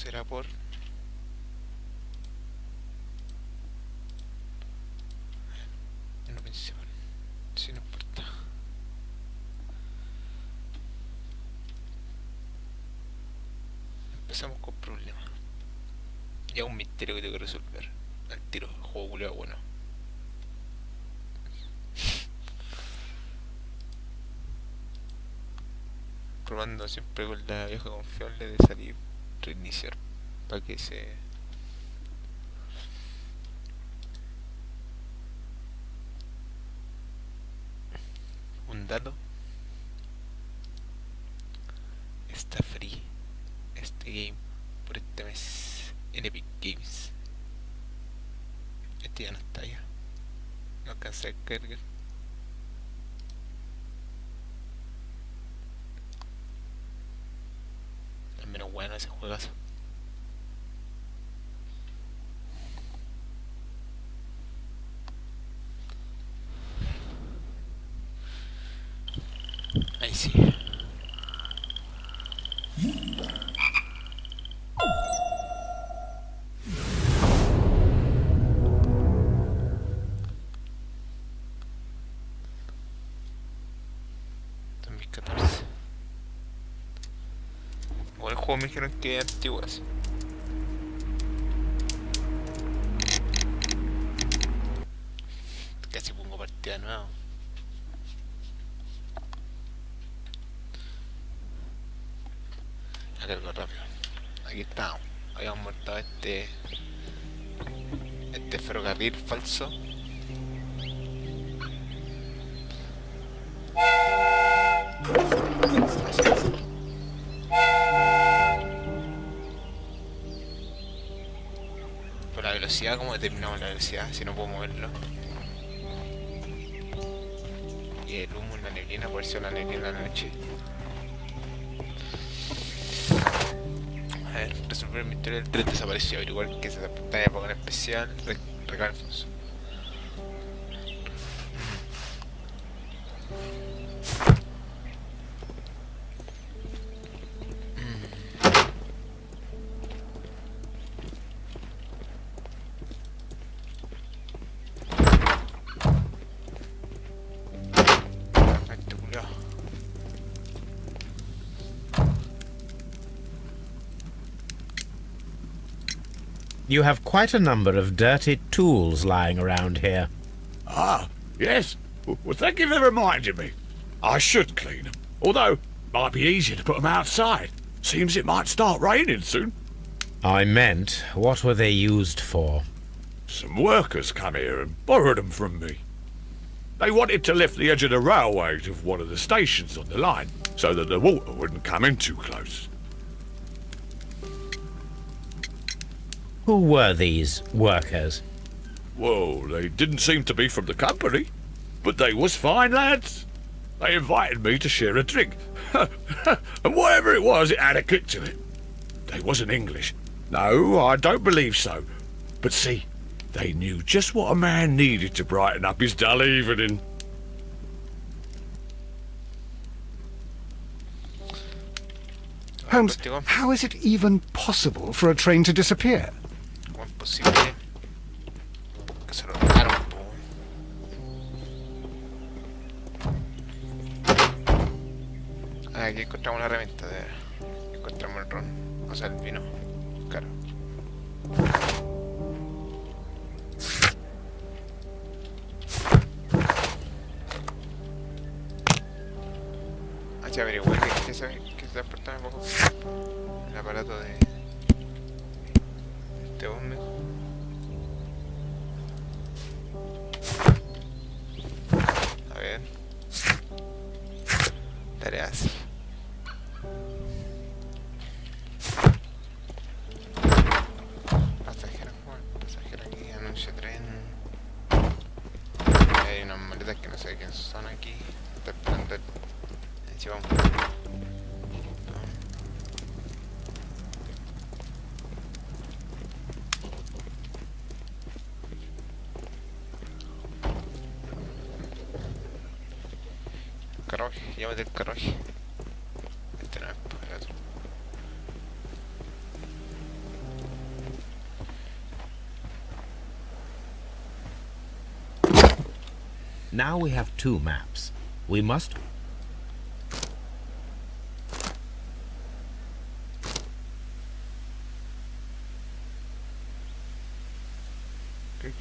será por... menú principal, si no importa. Empezamos con problemas. Ya un misterio que tengo que resolver. Al tiro, el juego culiao bueno. Probando siempre con la vieja confiable de salir, reiniciar, para que se... Un dato, está free este game por este mes en Epic Games. Este ya no está ya, no alcancé a cargar. Al menos bueno ese juegazo. Ahí sí. Igual el juego me dijeron que es antiguo así. Casi pongo partida nueva. A cargo rápido. Aquí estamos. Habíamos muerto a este ferrocarril falso. Así. Por la velocidad, ¿cómo determinamos la velocidad? Si no puedo moverlo. Y el humo en la neblina, por eso la neblina en la noche. A ver, resolver el misterio del tren desapareció, averiguar que se transporta en época especial, recalfos. You have quite a number of dirty tools lying around here. Ah, yes. Well, thank you for reminding me. I should clean them. Although, might be easier to put them outside. Seems it might start raining soon. I meant, what were they used for? Some workers come here and borrowed them from me. They wanted to lift the edge of the railway to one of the stations on the line, so that the water wouldn't come in too close. Who were these workers? Well, they didn't seem to be from the company, but they was fine lads. They invited me to share a drink, and whatever it was, it had a kick to it. They wasn't English. No, I don't believe so. But see, they knew just what a man needed to brighten up his dull evening. Holmes, how is it even possible for a train to disappear? ¿Cómo es posible que se lo robaron, po? Aquí encontramos una herramienta de... Encontramos el ron, o sea el vino. Claro. Ya averigué que se transportaba un poco el aparato de este hombre. A ver, tareas. Pasajero aquí, anuncio tren. Hay unas maletas que no sé quién son aquí. Está esperando el... Así vamos. Carruaje, llámate el carruaje. Este no es, pues el otro. Now we have 2 maps. We must... ¿Qué?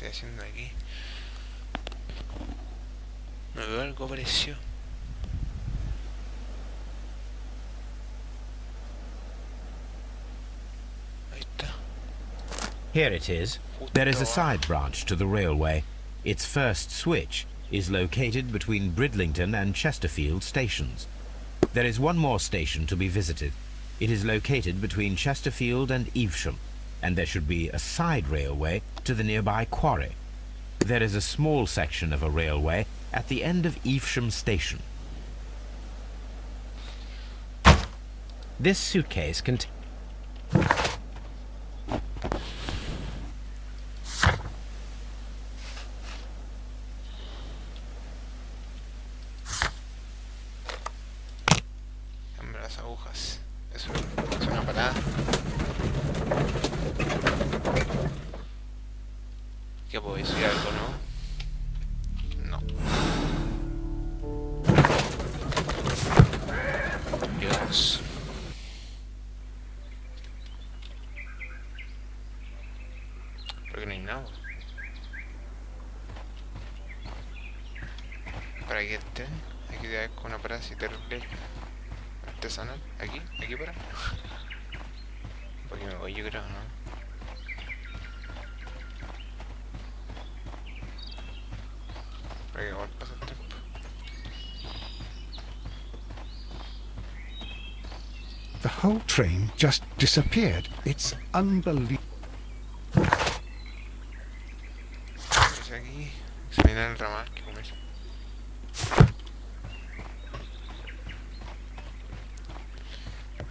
¿Qué estoy haciendo aquí? Me veo algo parecido. Ahí está. Here it is. There is a side branch to the railway. Its first switch is located between Bridlington and Chesterfield stations. There is one more station to be visited. It is located between Chesterfield and Evesham, and there should be a side railway to the nearby quarry. There is a small section of a railway at the end of Evesham station. This suitcase contains... Cambia las agujas. Eso es una parada. ¿Qué puedo decir algo, no? No. Dios. Porque no hay nada. Para que estén, hay que dar con una parada así terrible. Artesanal. Aquí para. Porque me voy, yo creo, ¿no? Para que igual pasa el tiempo. The whole train just disappeared. It's unbelievable. Pues aquí, examinar el ramal que comer.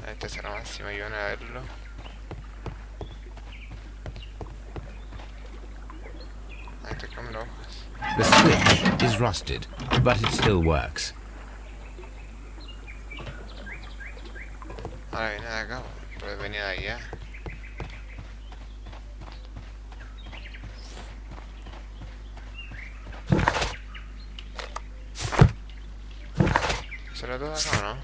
Este es el ramal, si me ayudan a verlo. Ahí te cambio las hojas. The switch is rusted, but it still works. Ahora viene de acá, pues venía de allá. ¿Será todo acá o no?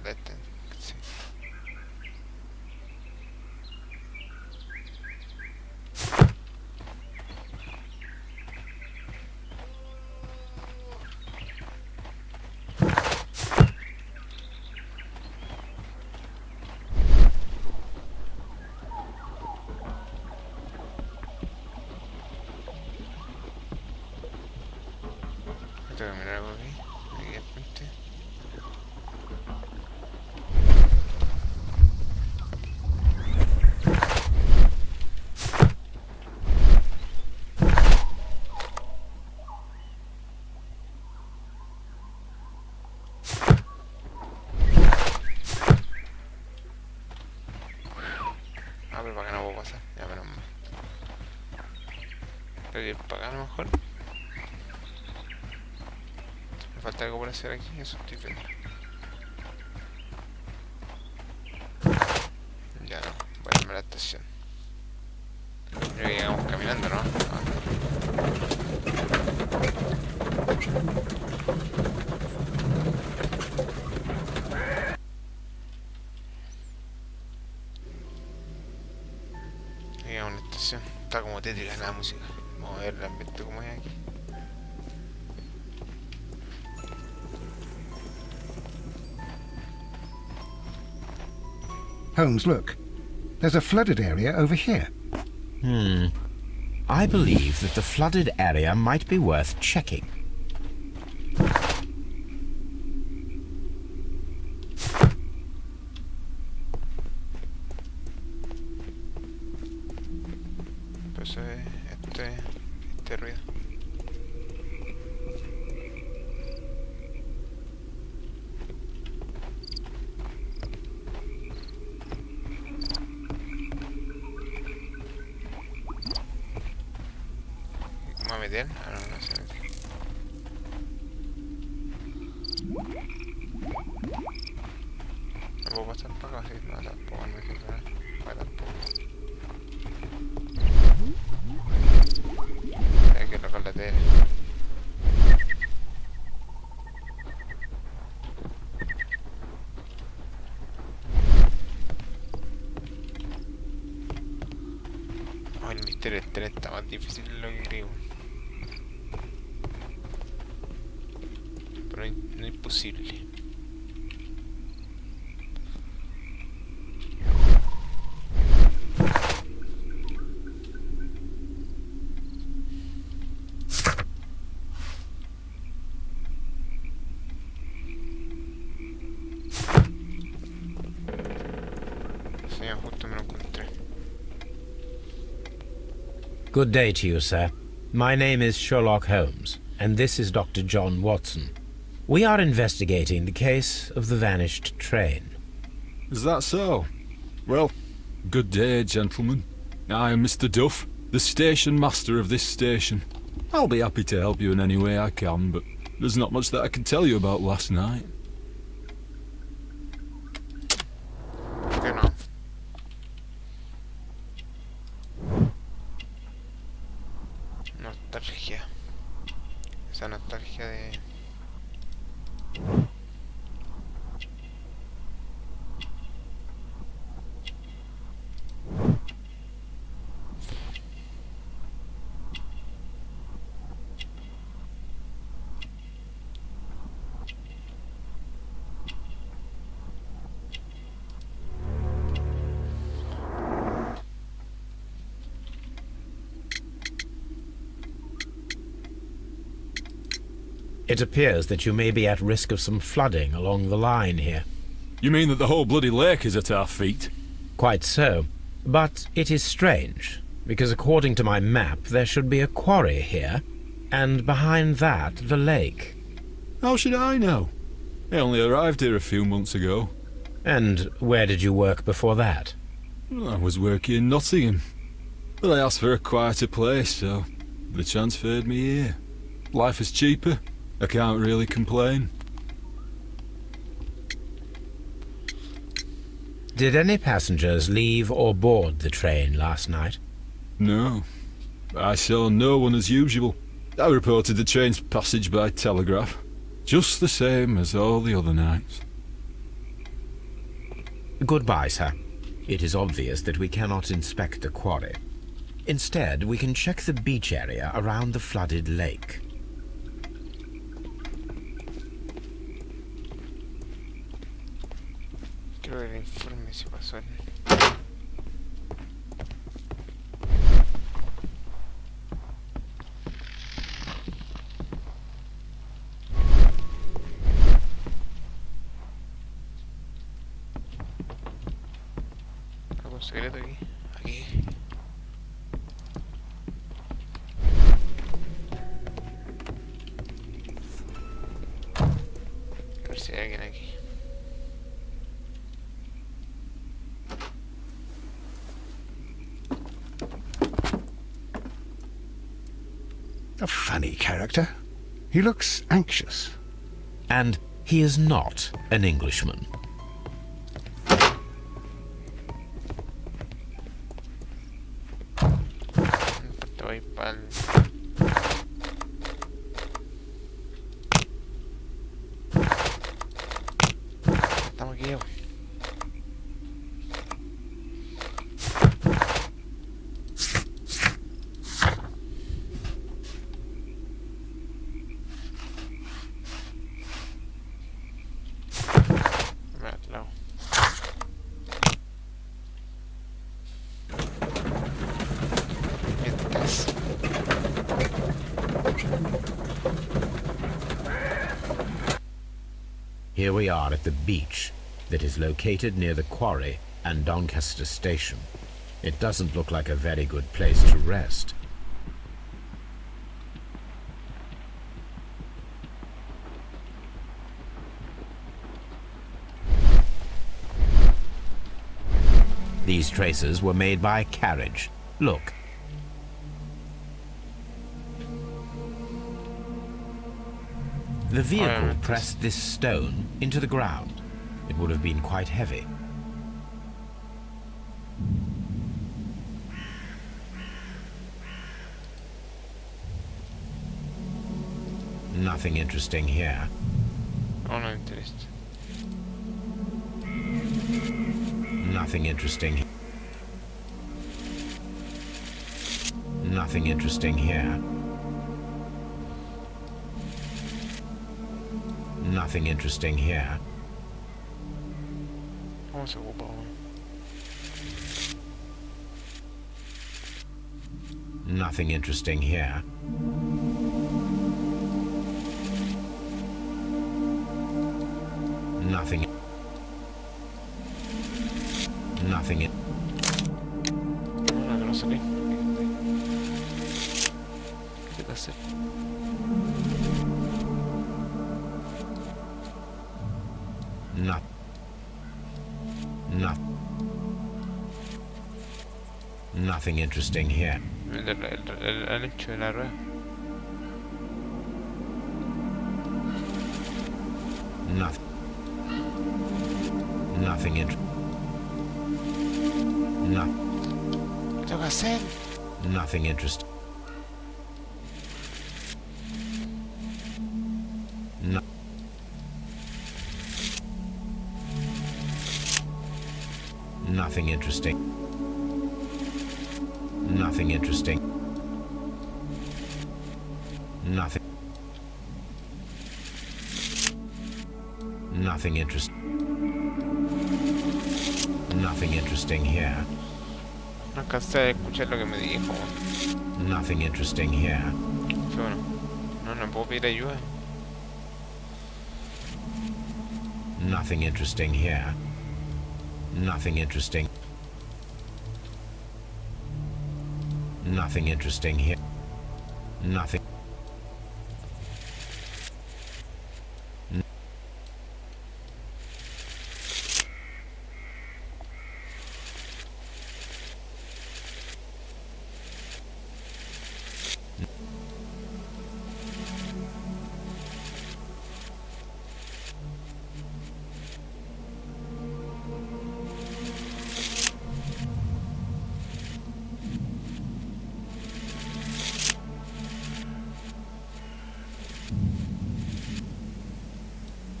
Este, sí. Tengo que mirar algo aquí al frente. Ah, pero para acá no puedo pasar, ya menos mal. Creo que ir para acá a lo mejor. Me falta algo por hacer aquí, eso estoy viendo. Ya no, voy a irme a la estación. Creo que llegamos caminando, ¿no? Llegamos a la estación. Está como tétrica la música. Vamos a ver el ambiente como es aquí. Holmes, look. There's a flooded area over here. I believe that the flooded area might be worth checking. Entonces, bastante ruido. ¿Cómo a meter? Ah, no, no sé meter. No puedo pasar para acá, sí, no, tampoco, no me siento nada. Para tampoco. Hay que tocar la tele. Oh, el misterio del tren está más difícil de lo que creo. Pero no es imposible. Sí, justo me lo encontré. Good day to you, sir. My name is Sherlock Holmes, and this is Dr. John Watson. We are investigating the case of the vanished train. Is that so? Well, good day, gentlemen. I am Mr. Duff, the station master of this station. I'll be happy to help you in any way I can, but there's not much that I can tell you about last night. ¿Por qué no? Nostalgia. Esa nostalgia de... It appears that you may be at risk of some flooding along the line here. You mean that the whole bloody lake is at our feet? Quite so. But it is strange, because according to my map there should be a quarry here, and behind that the lake. How should I know? I only arrived here a few months ago. And where did you work before that? Well, I was working in Nottingham, but I asked for a quieter place, so they transferred me here. Life is cheaper. I can't really complain. Did any passengers leave or board the train last night? No. I saw no one as usual. I reported the train's passage by telegraph, just the same as all the other nights. Goodbye, sir. It is obvious that we cannot inspect the quarry. Instead, we can check the beach area around the flooded lake. Quiero ver el informe si pasó el... ¿Algún secreto aquí? Aquí. A ver si hay alguien aquí. A funny character. He looks anxious. And he is not an Englishman. Te voy pa'l... Estamos aquí, yo. Here we are at the beach that is located near the quarry and Doncaster station. It doesn't look like a very good place to rest. These tracers were made by carriage. Look. The vehicle pressed this stone into the ground. It would have been quite heavy. Nothing interesting here. Oh, no interest. Nothing interesting. Nothing interesting here. Nothing interesting here. Vamos a ocupar uno. Nothing interesting here. Nothing. Nothing. No, que no salí. ¿Qué te hacer? No. No. Nothing interesting here. El ancho de la rueda. Nothing. Nothing interesting. No. ¿Qué tengo que hacer? Nothing interesting. No. Nothing interesting. Nothing interesting. Nothing. Nothing interesting. Nothing interesting here. No alcancé a escuchar lo que me dijo. Nothing interesting here. Qué bueno. No puedo pedir ayuda. Nothing interesting here. Nothing interesting. Nothing interesting here. Nothing.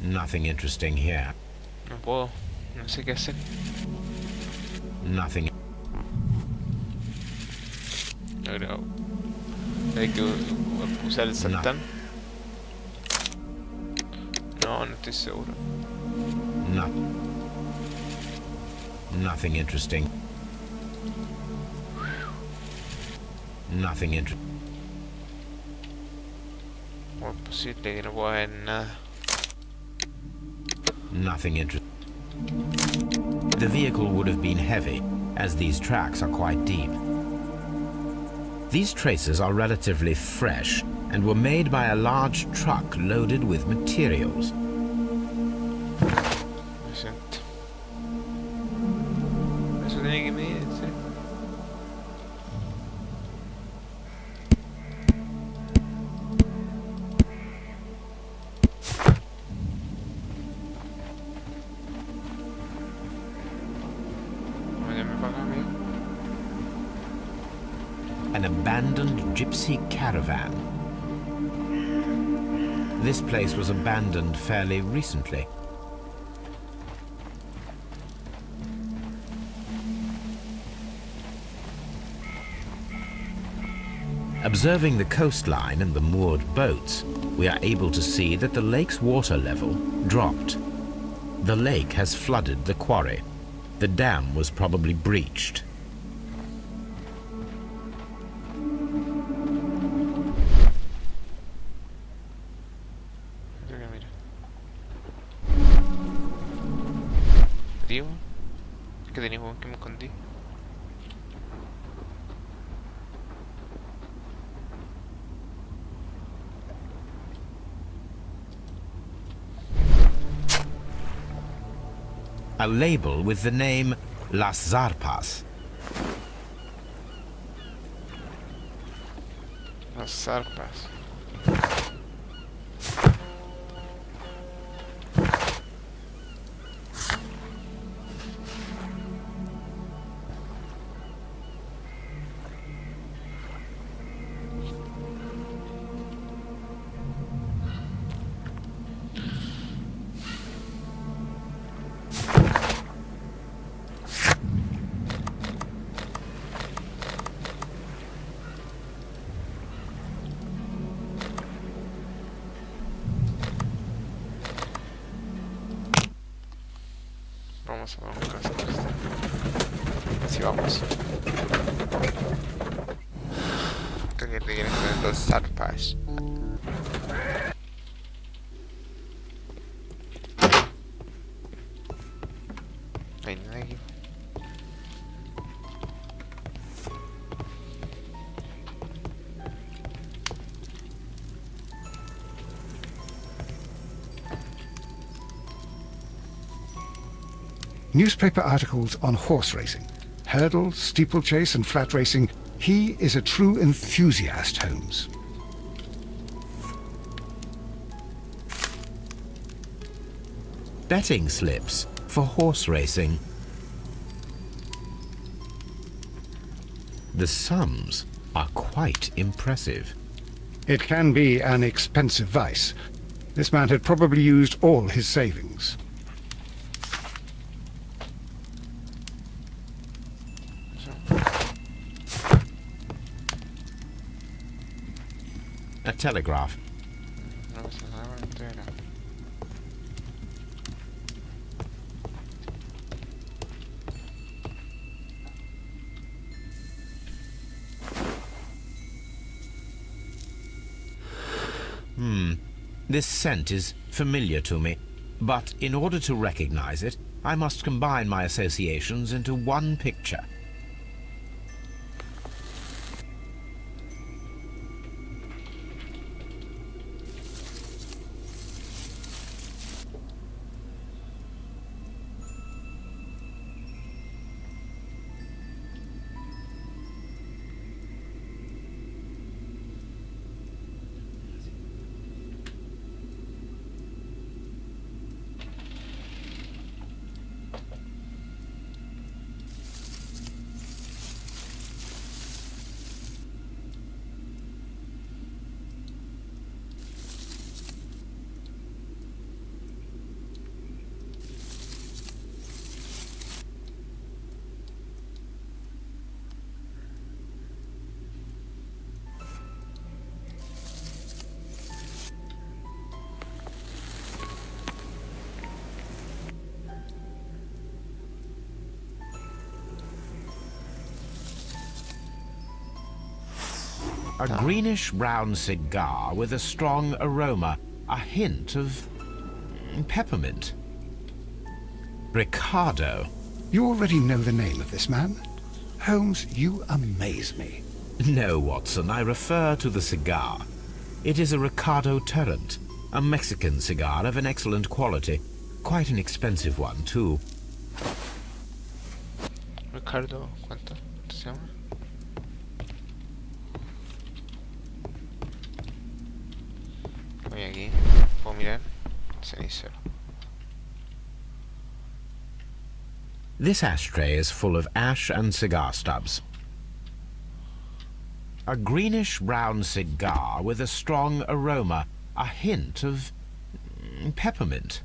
Nothing interesting here. No puedo. No sé qué hacer. Nothing. Creo. Hay que usar el sartán. No estoy seguro. No. Nothing interesting. Nothing interesting. ¿Cómo es posible que no pueda ver nada? Nothing interesting. The vehicle would have been heavy, as these tracks are quite deep. These tracers are relatively fresh and were made by a large truck loaded with materials. Me siento. Eso tiene que medir, ¿sí? An abandoned gypsy caravan. This place was abandoned fairly recently. Observing the coastline and the moored boats, we are able to see that the lake's water level dropped. The lake has flooded the quarry. The dam was probably breached. ¿Qué tenía, weón? ¿Que me escondí? A label with the name Las Zarpas. Las zarpas. Vamos a dar un caso de este. Así vamos. Creo que requieren tener dos zarpas. No hay nada aquí. Newspaper articles on horse racing. Hurdle, steeplechase and flat racing. He is a true enthusiast, Holmes. Betting slips for horse racing. The sums are quite impressive. It can be an expensive vice. This man had probably used all his savings. A telegraph. No se sabe entera. This scent is familiar to me, but in order to recognize it, I must combine my associations into one picture. A greenish-brown cigar with a strong aroma, a hint of peppermint. Ricardo. You already know the name of this man? Holmes, you amaze me. No, Watson, I refer to the cigar. It is a Ricardo Cr1mes, a Mexican cigar of an excellent quality. Quite an expensive one, too. Ricardo, ¿cuánto se llama? Voy aquí, puedo mirar, cenicero. This ashtray is full of ash and cigar stubs. A greenish-brown cigar with a strong aroma, a hint of peppermint.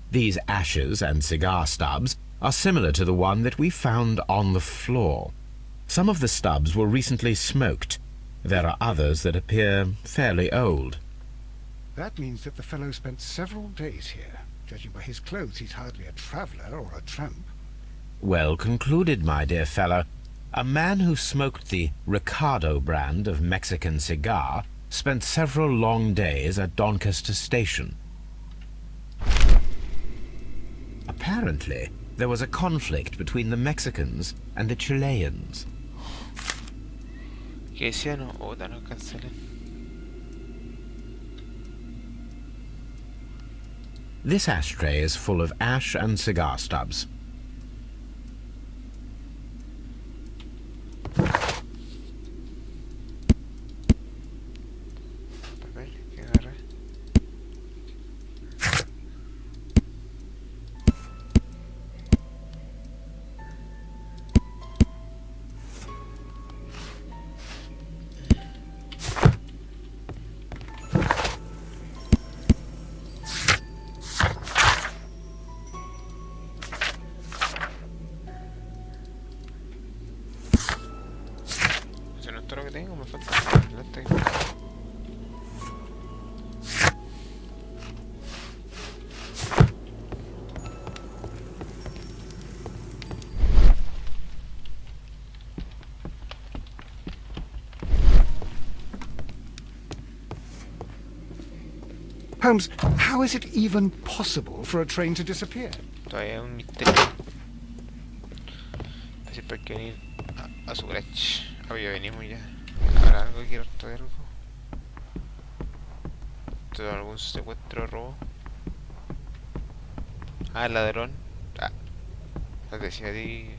These ashes and cigar stubs are similar to the one that we found on the floor. Some of the stubs were recently smoked. There are others that appear fairly old. That means that the fellow spent several days here. Judging by his clothes, he's hardly a traveller or a tramp. Well concluded, my dear fellow. A man who smoked the Ricardo brand of Mexican cigar spent several long days at Doncaster Station. Apparently, there was a conflict between the Mexicans and the Chileans. ¿Qué decía? No, otra, no cancelen. This ashtray is full of ash and cigar stubs. todo lo que tengo, me falta el lente. Holmes, how is it even possible for a train to disappear? Todavía es un misterio. Así para que venir a su garage. Ah, ya venimos ya. ¿Habrá algo que quiero traer? ¿Todo algún secuestro o robo? Ah, el ladrón. Ah, no te decía a ti.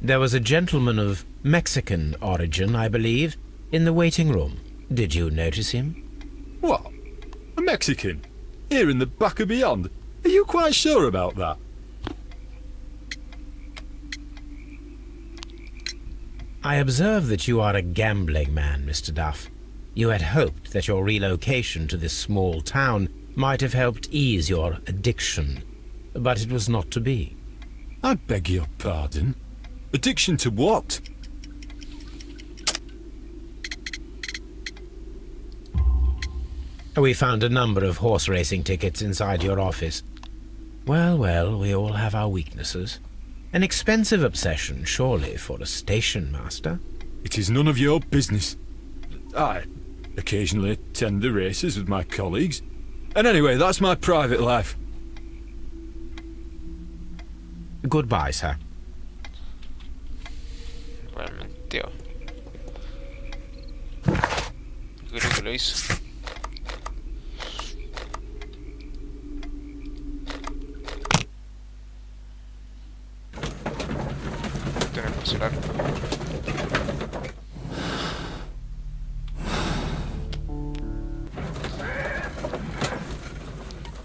There was a gentleman of Mexican origin, I believe, in the waiting room. Did you notice him? What? A Mexican? Here in the back of beyond? Are you quite sure about that? I observe that you are a gambling man, Mr. Duff. You had hoped that your relocation to this small town might have helped ease your addiction, but it was not to be. I beg your pardon? Addiction to what? We found a number of horse racing tickets inside your office. Well, well, we all have our weaknesses. An expensive obsession, surely, for a station master. It is none of your business. I occasionally attend the races with my colleagues. And anyway, that's my private life. Goodbye, sir. Realmente, yo creo que lo hizo. Tener el celular.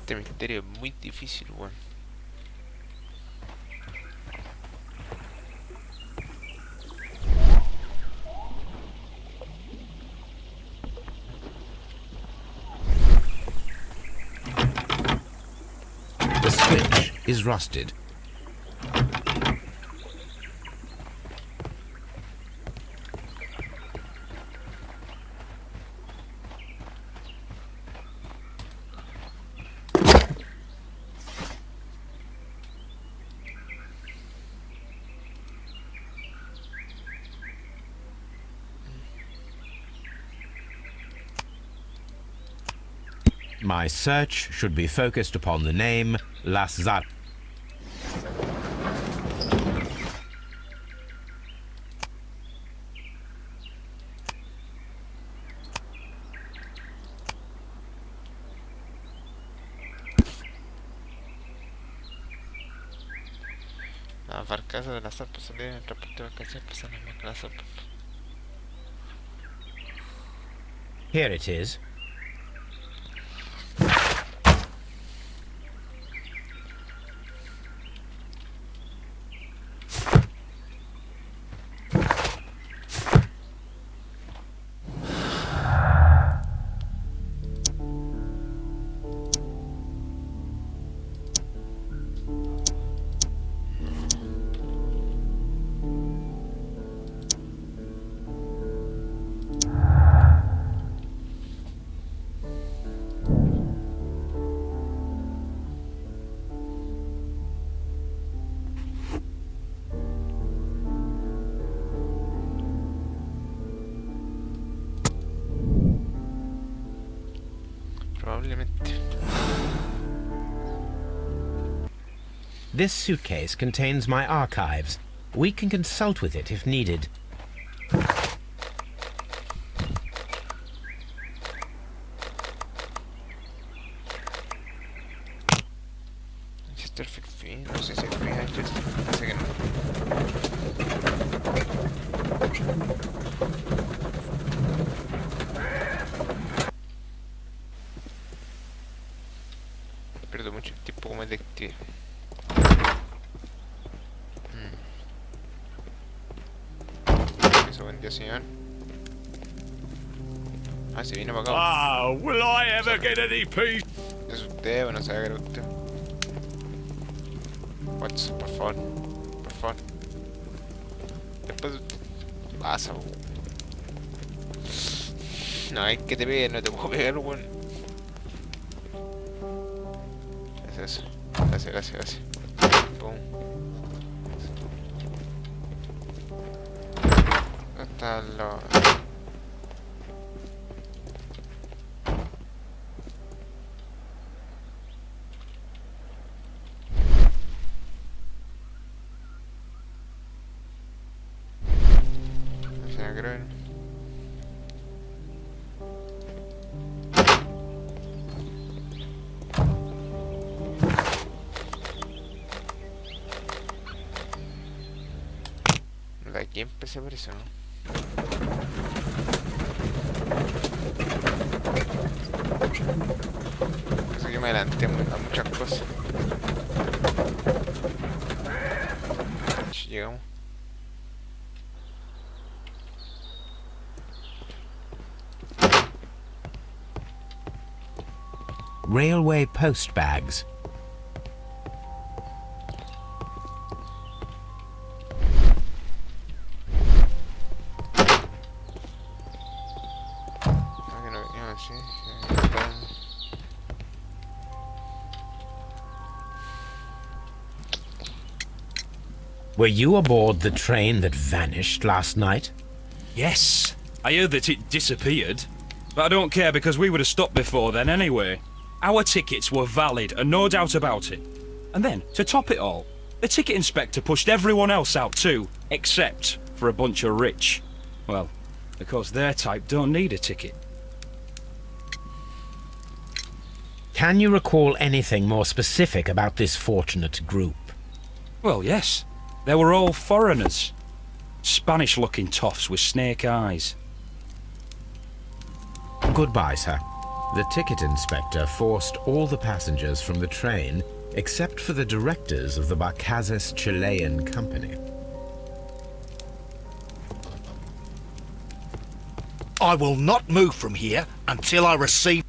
Este misterio es muy difícil, weón. The switch is rusted. My search should be focused upon the name LvZ. Las barcazas de la zarpa salieron en el transporte de mercancías pasando más que la zarpa. Here it is. Probablemente. This suitcase contains my archives. We can consult with it if needed. ¿Existe el fix fee? No sé si el fee antes. Parece que no. Pierdo mucho tiempo como detective. Eso, buen día, señor. Ah, si viene para acá. Ah, will I ever get any peace? ¿Es usted o no sabe que era usted? Watts, por favor. Por favor. Después de usted. Pasa, weón. No, hay que te pegue, no te puedo pegar, weón. Es eso. Gracias, gracias, gracias. Pum. ¿Dónde están los...? Creo. De aquí empecé por eso, ¿no? Parece que me adelanté a muchas cosas. Llegamos. Railway post bags. Were you aboard the train that vanished last night? Yes. I heard that it disappeared. But I don't care because we would have stopped before then anyway. Our tickets were valid and no doubt about it. And then, to top it all, the ticket inspector pushed everyone else out too, except for a bunch of rich. Well, because their type don't need a ticket. Can you recall anything more specific about this fortunate group? Well, yes. They were all foreigners. Spanish-looking toffs with snake eyes. Goodbye, sir. The ticket inspector forced all the passengers from the train except for the directors of the Barcazes Chilean company. I will not move from here until I receive...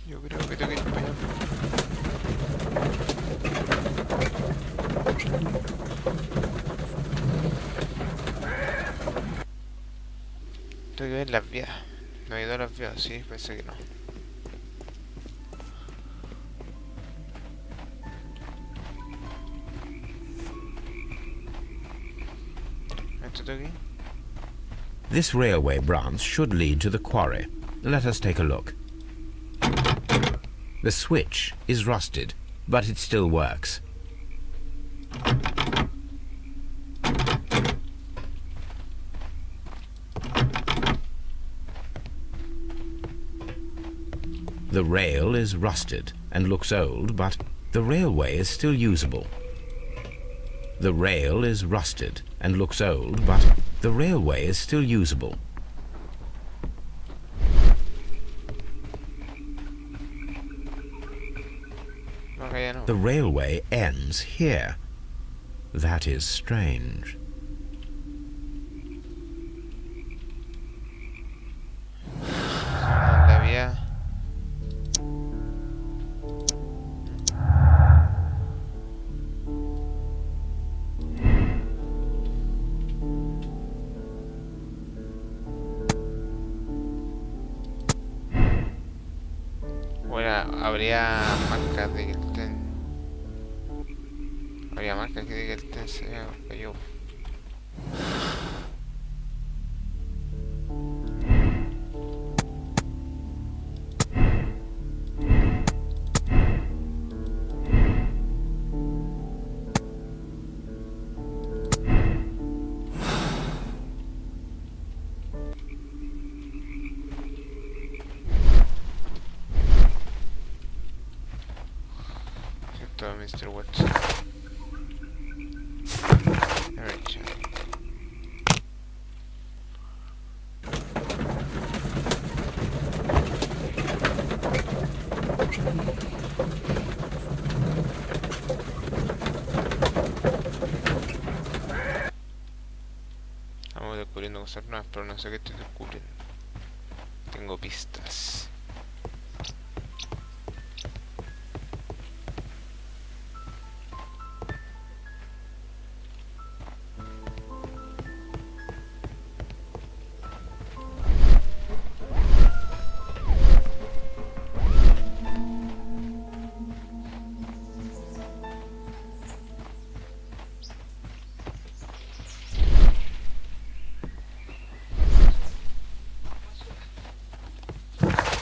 Yo creo que tengo que ir para allá. Tengo que ver las vías. No he ido a las vías, sí, pensé que no. ¿Esto está aquí? This railway branch should lead to the quarry. Let us take a look. The switch is rusted, but it still works. The rail is rusted and looks old, but the railway is still usable. The rail is rusted and looks old, but the railway is still usable. The railway ends here. That is strange. La vía. Habría marcas de que el tren... Habría marcas que diga que el tren se cayó. Mr. Watson. Alright. Vamos descubriendo cosas nuevas, pero no sé qué estoy descubriendo. Tengo pistas.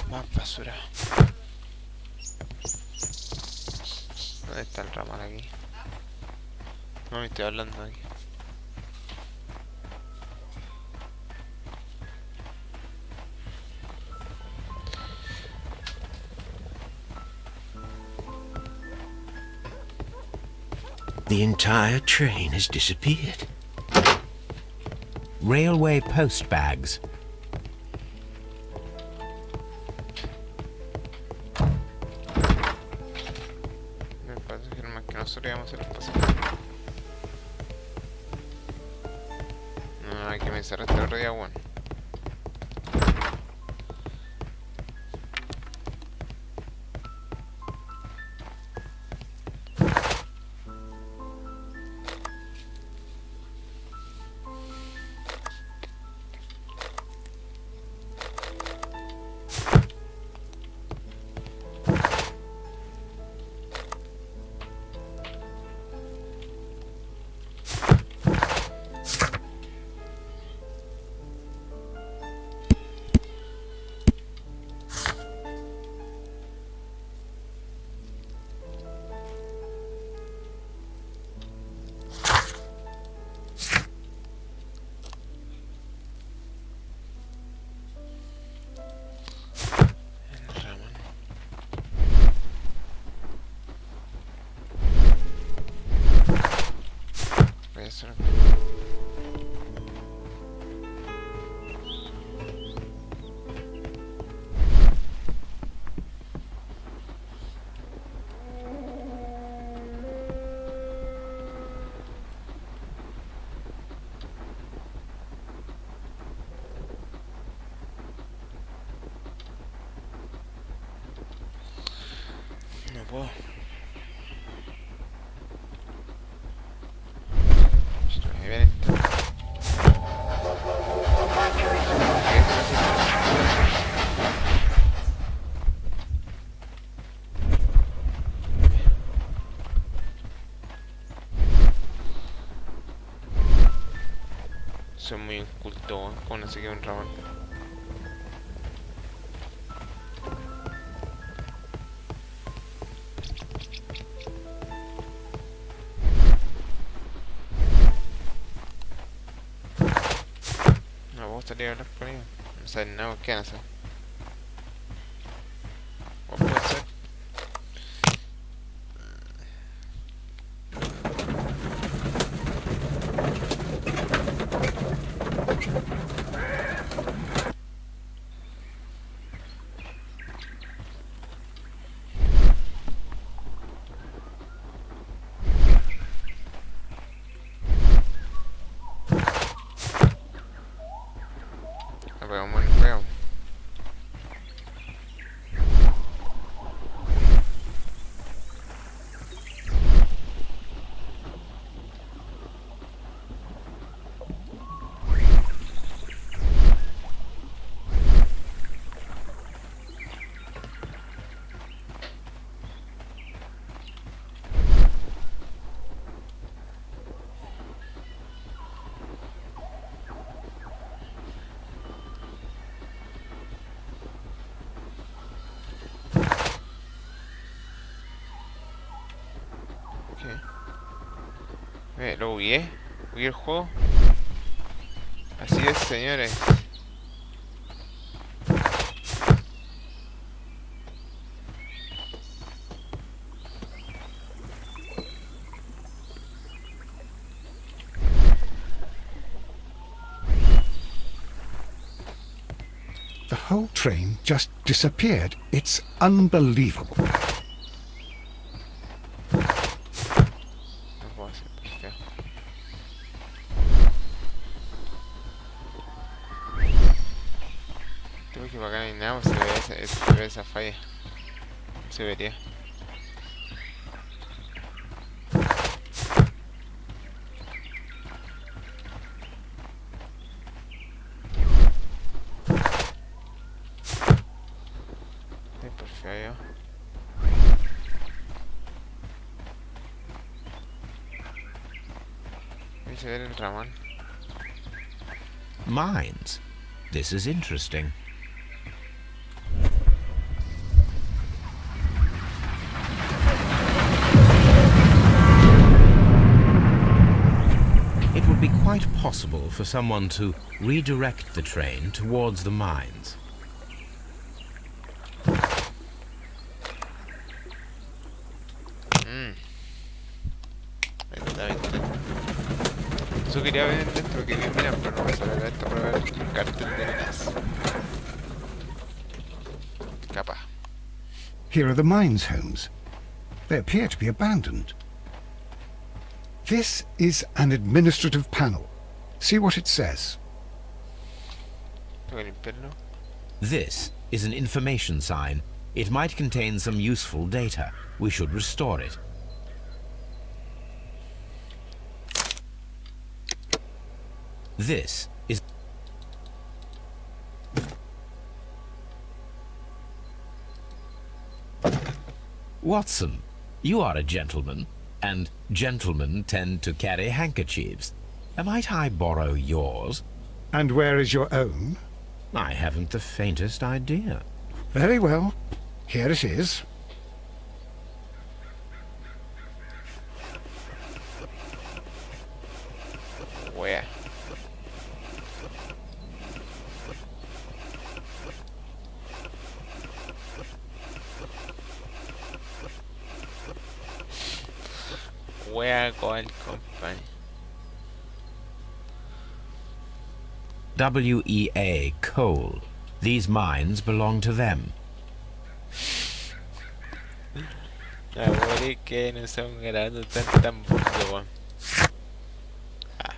Más basura. ¿Dónde está el ramal aquí? No me estoy hablando aquí. The entire train has disappeared. Railway post bags. Me parece que más que nosotros íbamos a hacer los pasajeros. No, hay que me cerraste el otro día, bueno. Eso. No puedo. Estoy bien esto. Soy muy inculto, ¿eh? Con así que un ramón. No me gustaría hablar con ellos. No saben nada, ¿qué van a hacer? ¿O puede ser? Veamos el juego. Lo bugueé. Bugueé el juego. Así es, señores. The whole train just disappeared. It's unbelievable. No puedo hacer perfecto. Tengo que para acá no hay nada, pues se ve esa falla. Se vería. Estoy por feo. Ahí se ve el ramón. Mines. This is interesting. It would be quite possible for someone to redirect the train towards the mines. Eso quería ver dentro, que bien miran, pero no me sale esto para ver el cartel de nenas. Capaz. Here are the mines, Holmes. They appear to be abandoned. This is an administrative panel. See what it says. Tengo que limpiarlo. This is an information sign. It might contain some useful data. We should restore it. This is... Watson, you are a gentleman, and gentlemen tend to carry handkerchiefs. Might I borrow yours? And where is your own? I haven't the faintest idea. Very well. Here it is. Where? Where Gold Company? WEA Coal. These mines belong to them. La morí que no son grabando tan burdo, weón. Ah.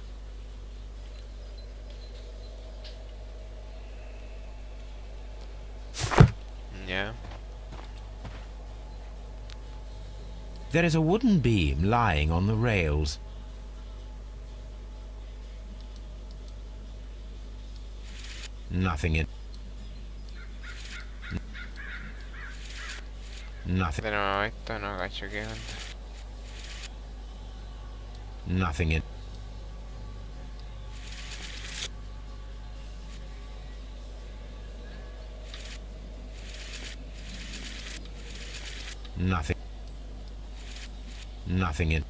Yeah. There is a wooden beam lying on the rails. Nothing in... Nothing. De nuevo esto, no cacho qué onda. Nothing in... Nothing. Nothing in...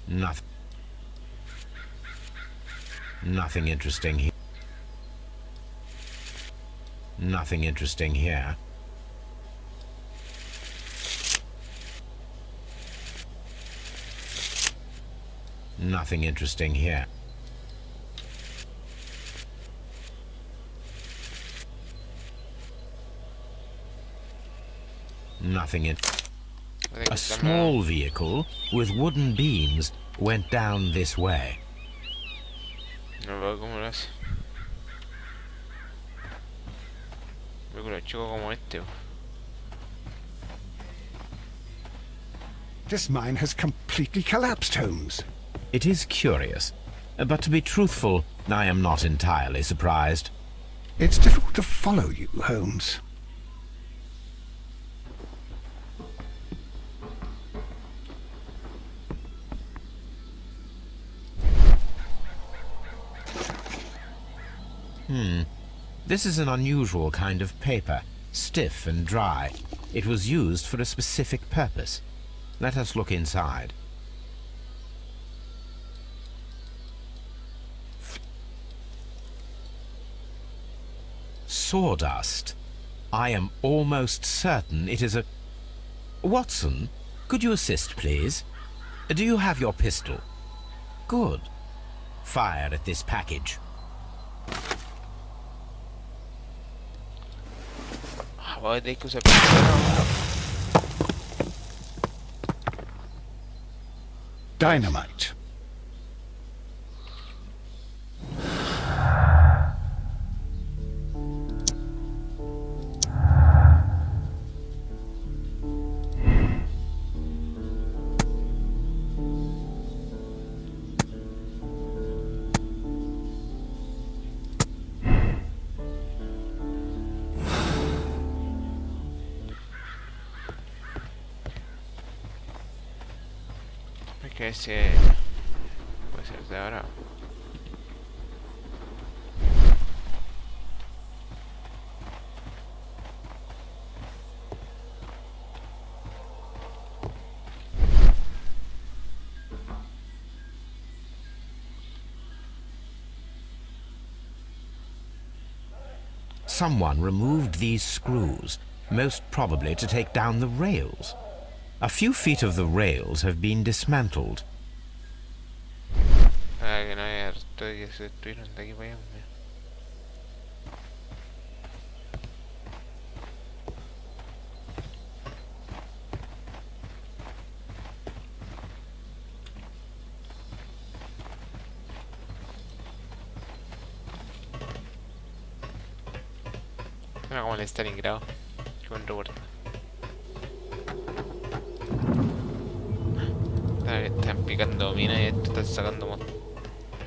Nothing. Nothing interesting here. Nothing interesting here. Nothing interesting here. Nothing in... A small vehicle with wooden beams went down this way. No veo cómo lo hace. Veo que lo chico como este. This mine has completely collapsed, Holmes. It is curious, but to be truthful, I am not entirely surprised. It's difficult to follow you, Holmes. This is an unusual kind of paper, stiff and dry. It was used for a specific purpose. Let us look inside. Sawdust. I am almost certain it is a... Watson, could you assist, please? Do you have your pistol? Good. Fire at this package. Voy a tener que usar pistola. Dynamite. Que ese puede ser de ahora. Someone removed these screws, most probably to take down the rails. A few feet of the rails have been dismantled. Ah, que no hay harto que se destruyeron de aquí para allá. Mira. Mira como el Stalingrado. Qué buen recuerdo. Están picando minas y esto están sacando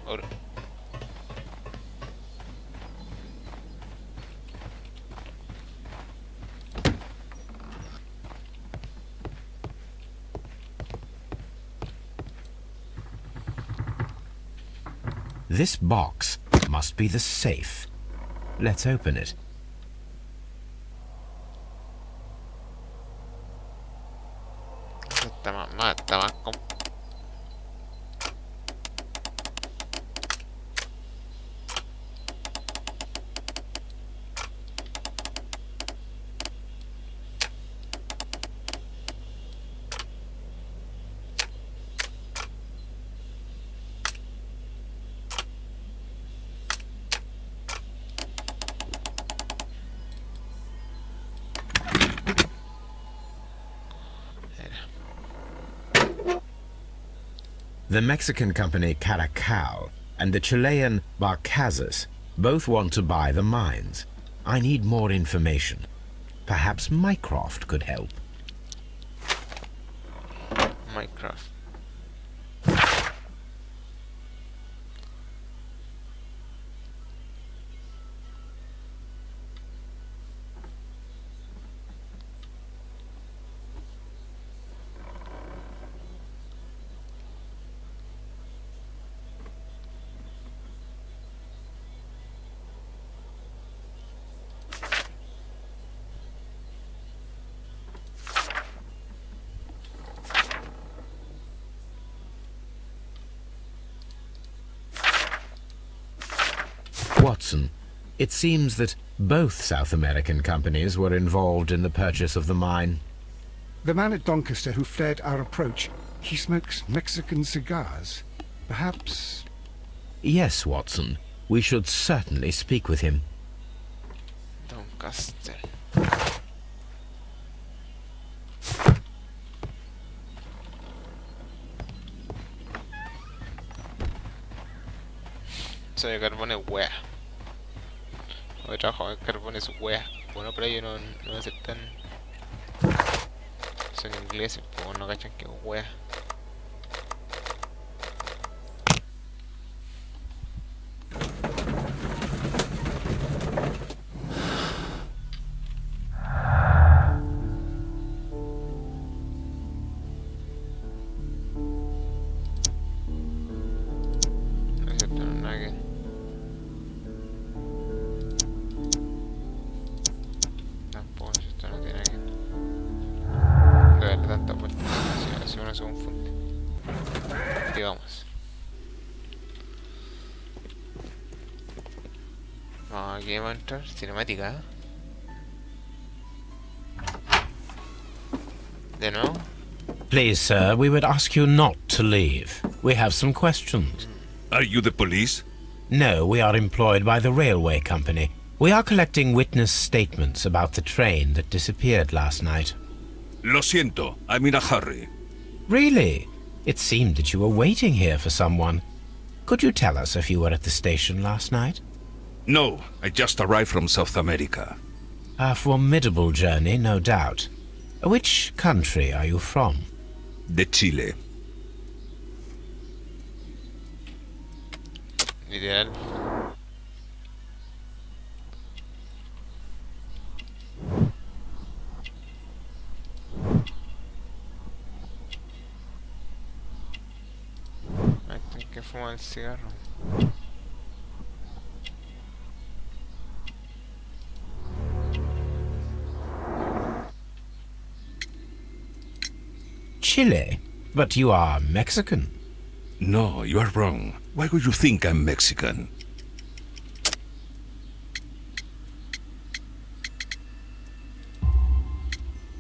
oro. This box must be the safe. Let's open it. Está más The Mexican company Cr1mes and the Chilean Barcazas both want to buy the mines. I need more information. Perhaps Mycroft could help. Minecraft. Watson, it seems that both South American companies were involved in the purchase of the mine. The man at Doncaster who flared our approach, he smokes Mexican cigars. Perhaps... Yes, Watson. We should certainly speak with him. Doncaster. Eso de carbón es wea. Lo de trabajo de carbón es wea. Bueno, pero ellos no aceptan. Son ingleses, pues no cachan que es wea. No aceptan nada que... Tampoco esto no tiene que darle tanta vuelta si uno se confunde. Aquí vamos. Aquí vamos a entrar. Cinemática. De nuevo. Please, sir, we would ask you not to leave. We have some questions. Are you the police? No, we are employed by the railway company. We are collecting witness statements about the train that disappeared last night. Lo siento, I'm in a hurry. Really? It seemed that you were waiting here for someone. Could you tell us if you were at the station last night? No, I just arrived from South America. A formidable journey, no doubt. Which country are you from? De Chile. Literal. Hay que fumar el cigarro. Chile? But you are Mexican. No, you are wrong. Why would you think I'm Mexican?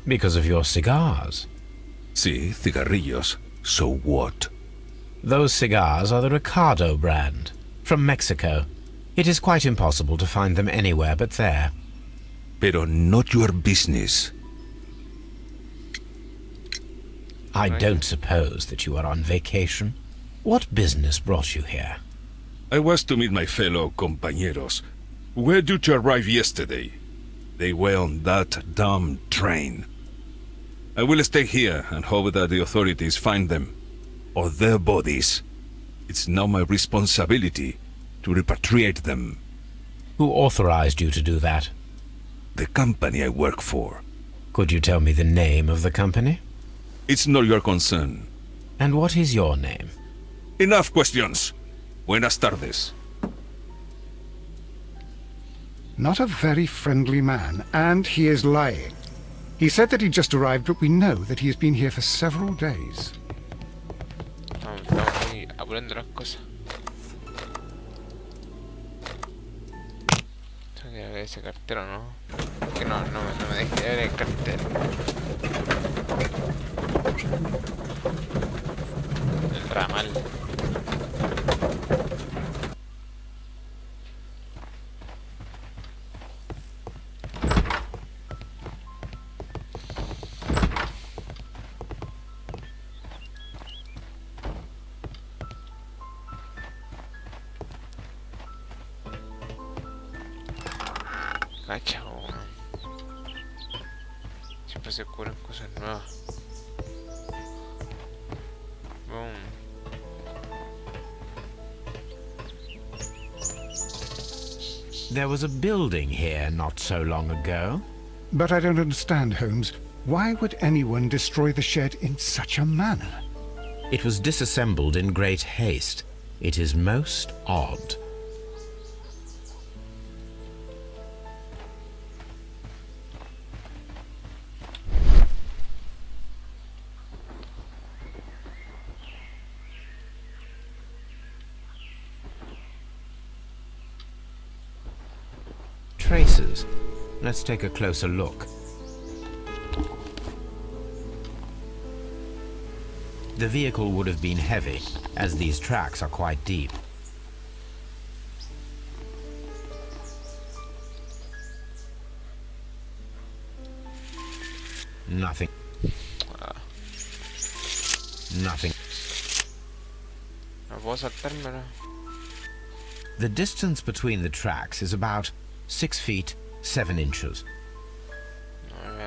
Because of your cigars. Sí, cigarrillos. So what? Those cigars are the Ricardo brand, from Mexico. It is quite impossible to find them anywhere but there. Pero not your business. I don't suppose that you are on vacation. What business brought you here? I was to meet my fellow compañeros. Where did you arrive yesterday? They were on that damn train. I will stay here and hope that the authorities find them, or their bodies. It's now my responsibility to repatriate them. Who authorized you to do that? The company I work for. Could you tell me the name of the company? It's not your concern. And what is your name? Enough questions. Buenas tardes. Not a very friendly man, and he is lying. He said that he just arrived, but we know that he has been here for several days. Estamos muy apurando las cosas. Tengo que ver ese cartero, ¿no? Que no me deje ver el cartero. El ramal. Cacha, siempre se ocurren cosas nuevas. Boom. There was a building here not so long ago. But I don't understand, Holmes. Why would anyone destroy the shed in such a manner? It was disassembled in great haste. It is most odd. Traces. Let's take a closer look. The vehicle would have been heavy, as these tracks are quite deep. Nothing. Nothing. No puedo saltármelo. The distance between the tracks is about 6 feet 7 inches.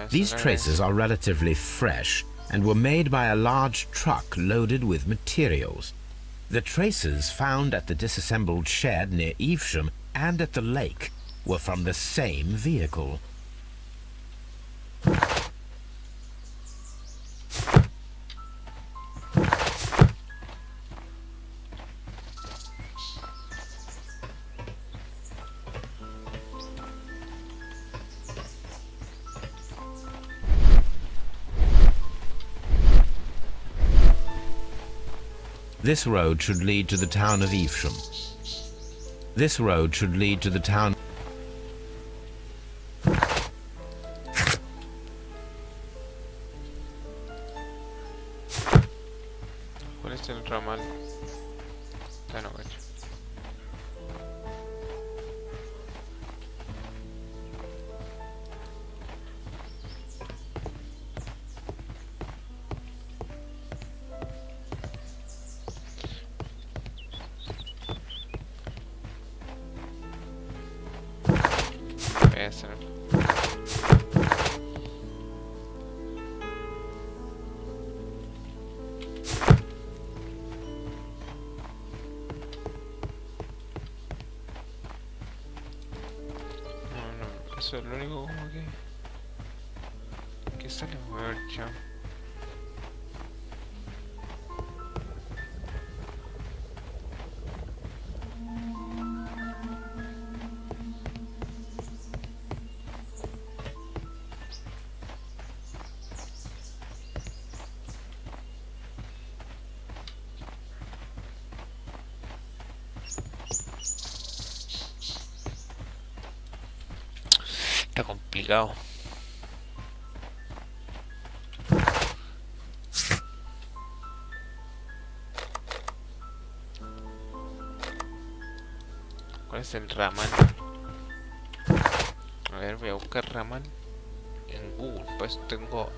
These traces are relatively fresh and were made by a large truck loaded with materials. The traces found at the disassembled shed near Evesham and at the lake were from the same vehicle. This road should lead to the town of Evesham. This road should lead to the town... Eso, ¿no? No, eso es lo único como que sale. Voy a ver, chao. Está complicado. ¿Cuál es el ramal? A ver, voy a buscar ramal en Google. Pues tengo...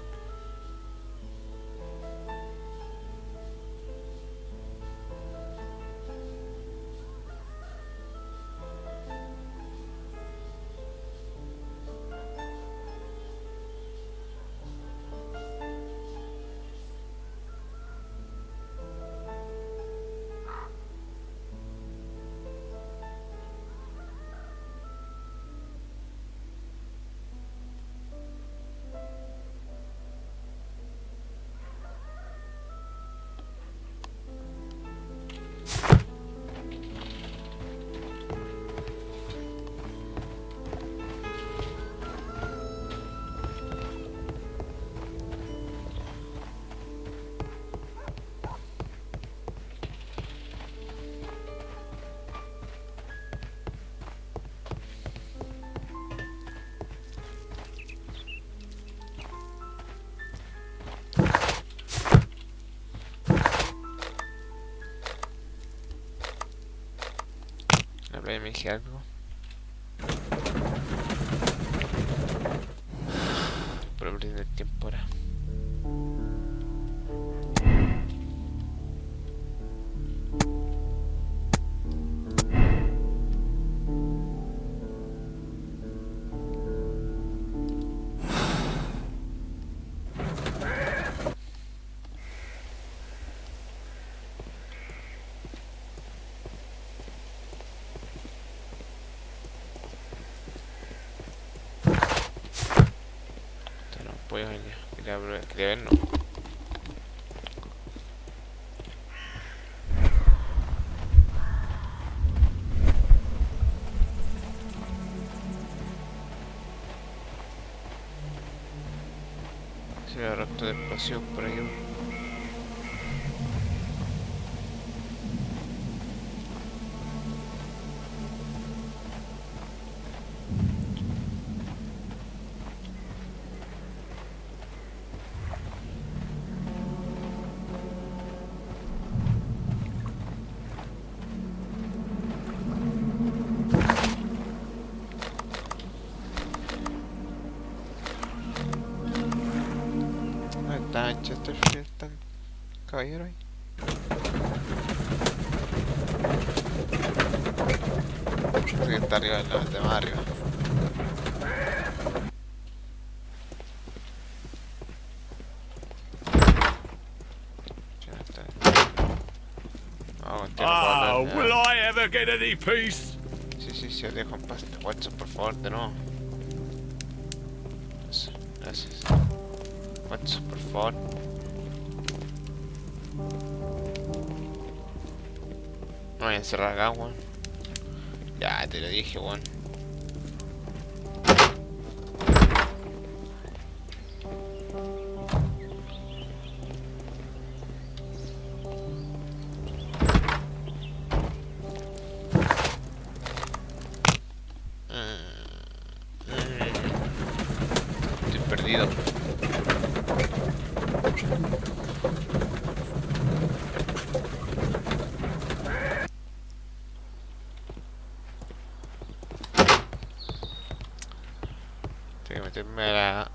me dije algo. Por abrir el tiempo ahora. Quería ver, no. Si me rapto de explosión por ahí. Está el caballero ahí. Este que está arriba, el de más arriba. Will I ever get any peace? Sí, dejo en paz. Watson, por favor, de nuevo. Eso, gracias. Watson, por favor. No voy a encerrar acá, weón. Ya te lo dije, weón. Estoy perdido. Tengo que meterme a la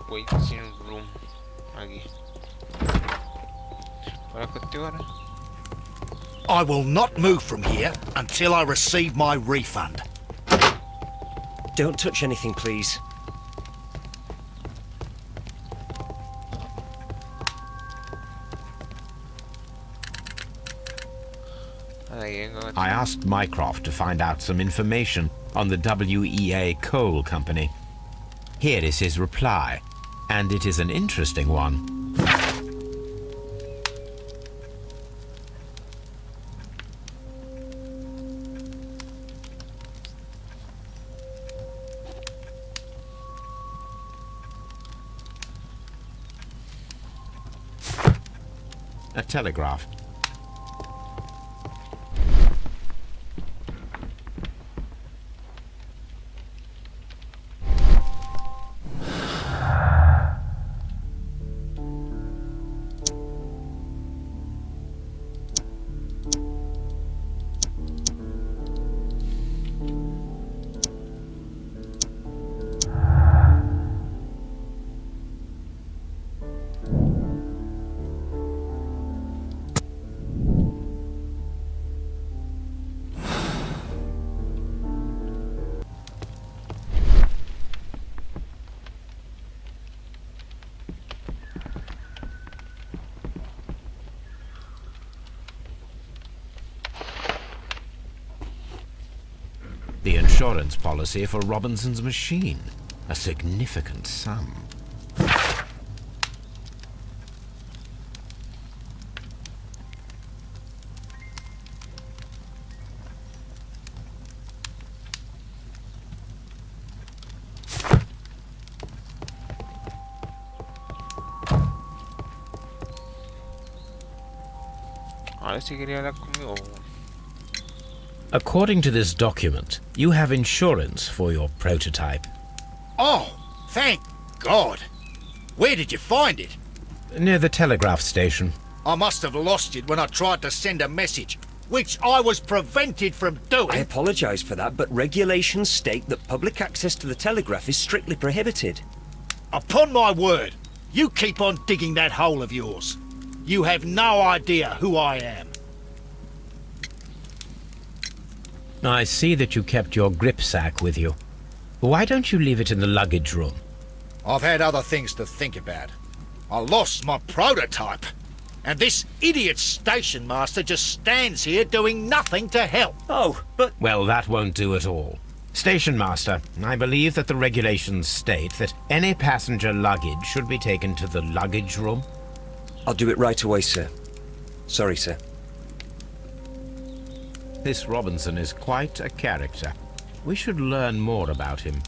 waiting room aquí. ¿Para contigo ahora? I will not move from here until I receive my refund. Don't touch anything, please. I asked Mycroft to find out some information on the WEA Coal Company. Here is his reply, and it is an interesting one. A telegraph. The insurance policy for Robinson's machine. A significant sum. Ahora sí quería hablar conmigo. According to this document, you have insurance for your prototype. Oh, thank God. Where did you find it? Near the telegraph station. I must have lost it when I tried to send a message, which I was prevented from doing. I apologise for that, but regulations state that public access to the telegraph is strictly prohibited. Upon my word, you keep on digging that hole of yours. You have no idea who I am. I see that you kept your grip sack with you. Why don't you leave it in the luggage room? I've had other things to think about. I lost my prototype. And this idiot station master just stands here doing nothing to help. Oh, but... Well, that won't do at all. Station master, I believe that the regulations state that any passenger luggage should be taken to the luggage room. I'll do it right away, sir. Sorry, sir. This Robinson is quite a character. We should learn more about him.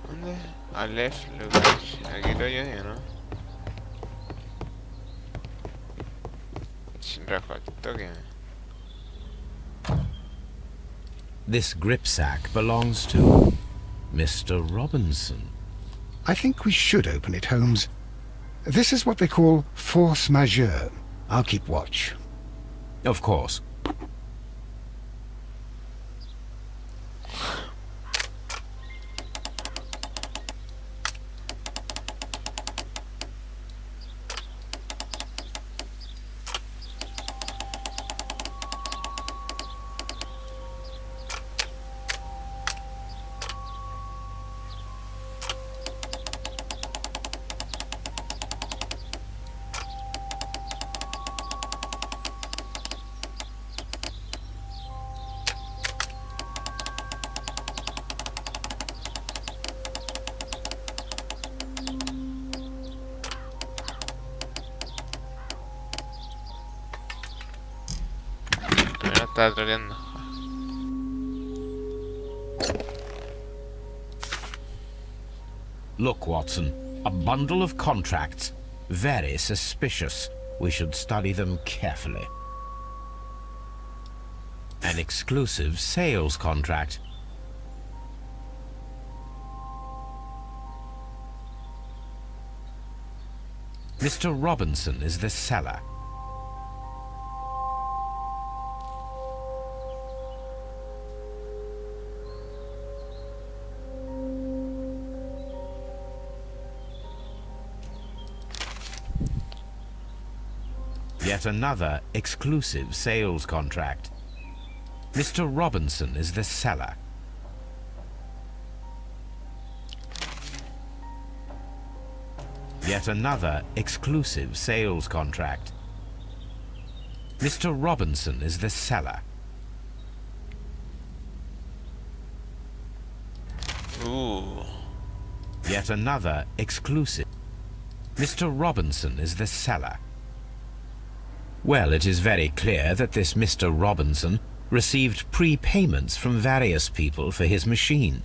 ¿Dónde? Al left luggage. Aquí lo llené, ¿no? Sin rajo al toque. This grip sack belongs to Mr. Robinson. I think we should open it, Holmes. This is what they call force majeure. I'll keep watch. Of course. Estaba troleando. Look, Watson. A bundle of contracts. Very suspicious. We should study them carefully. An exclusive sales contract. Mr. Robinson is the seller. Yet another exclusive sales contract. Mr. Robinson is the seller. Yet another exclusive sales contract. Mr. Robinson is the seller. Ooh. Yet another exclusive. Mr. Robinson is the seller. Well, it is very clear that this Mr. Robinson received prepayments from various people for his machine.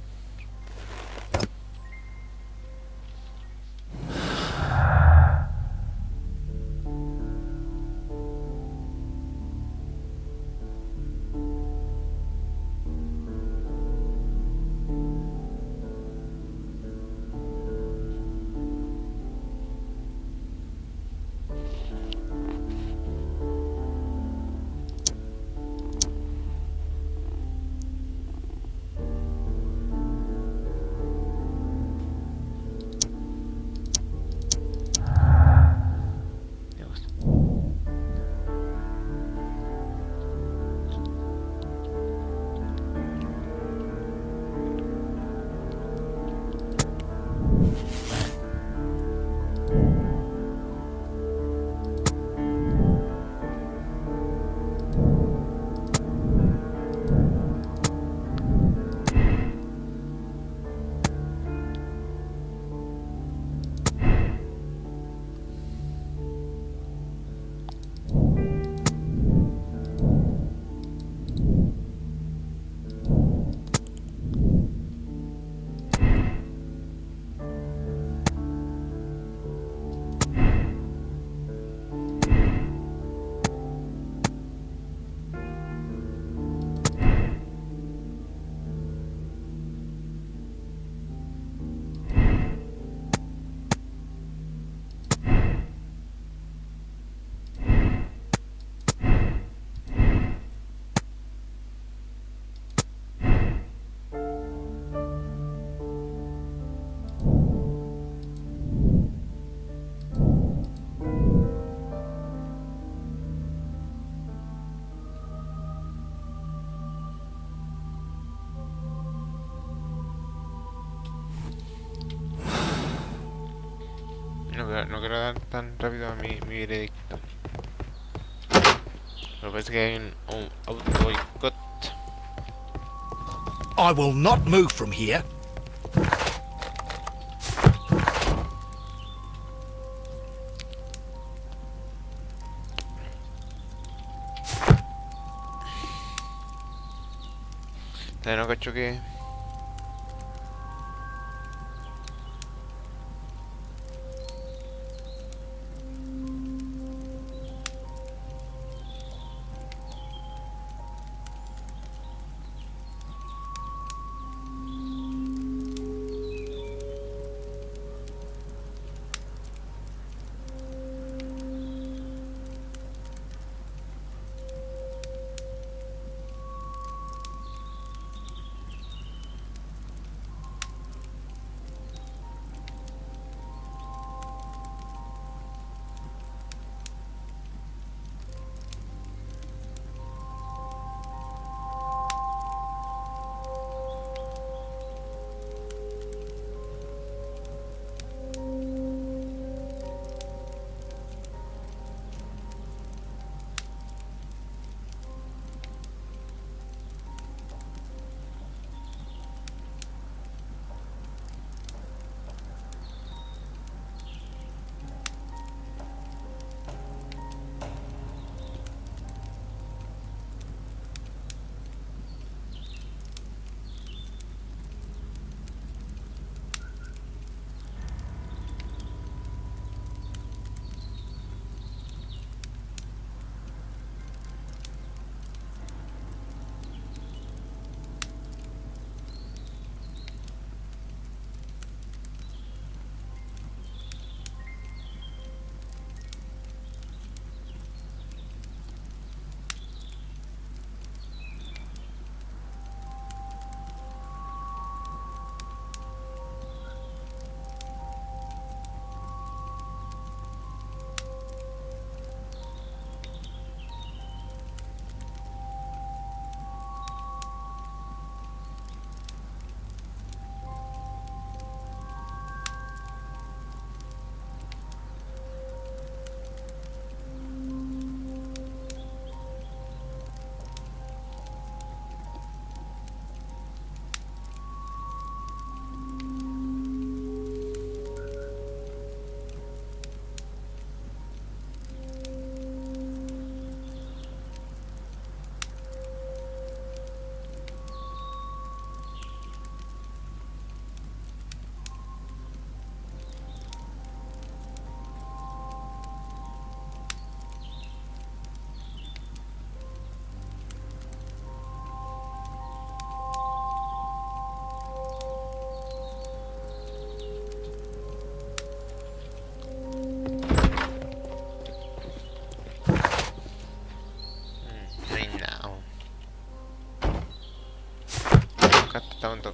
No quiero dar tan rápido a mi veredicto. Pero parece que hay un auto boicot. I will not move from here. No cacho que...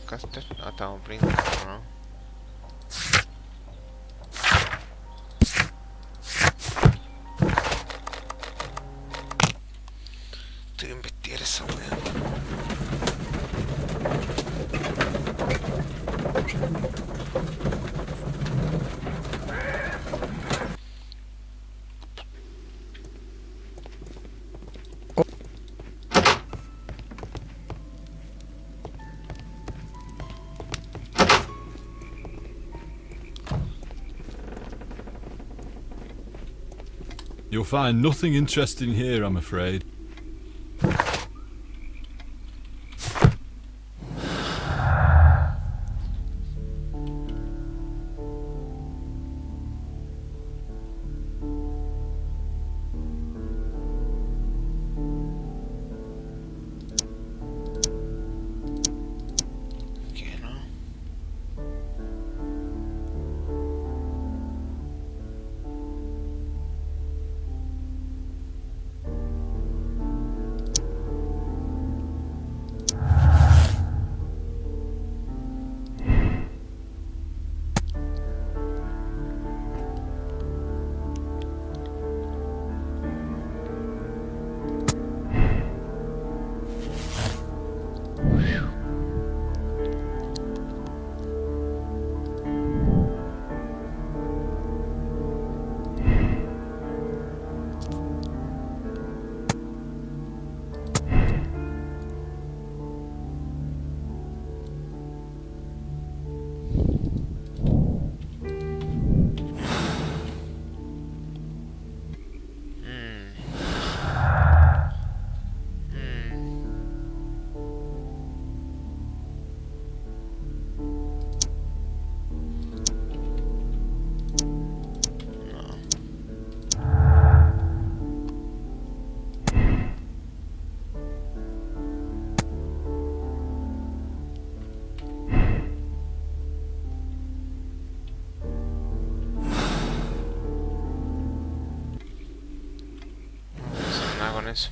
caster. No, estamos printer, ¿no? Tengo que investigar esa wea. You'll find nothing interesting here, I'm afraid. ¿Qué no? Con eso.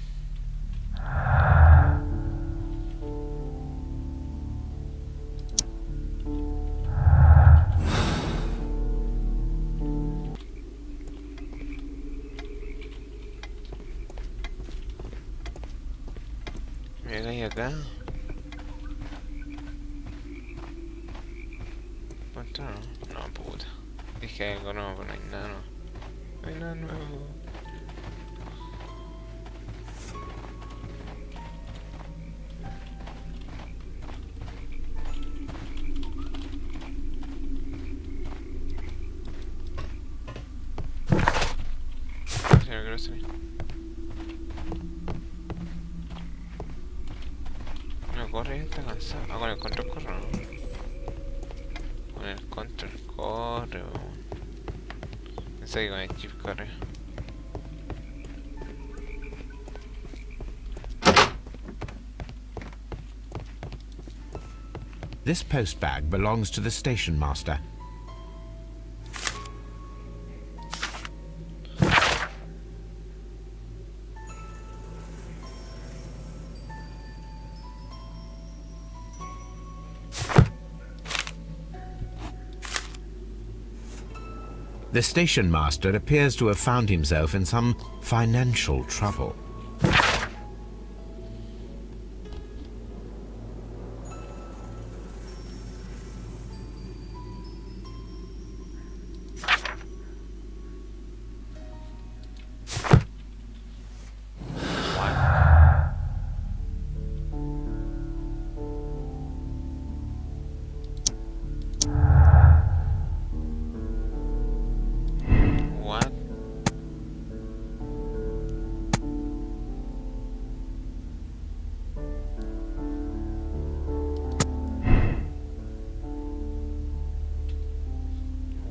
Mira ahí acá. ¿Cuánto no? No, puta. Dije algo nuevo, pero no hay nada nuevo. No hay nada nuevo. No corre, está cansado. Ah, con el control corre, ¿no? Con el control corre, pensé que con el chip corre. This post bag belongs to the station master. The station master appears to have found himself in some financial trouble.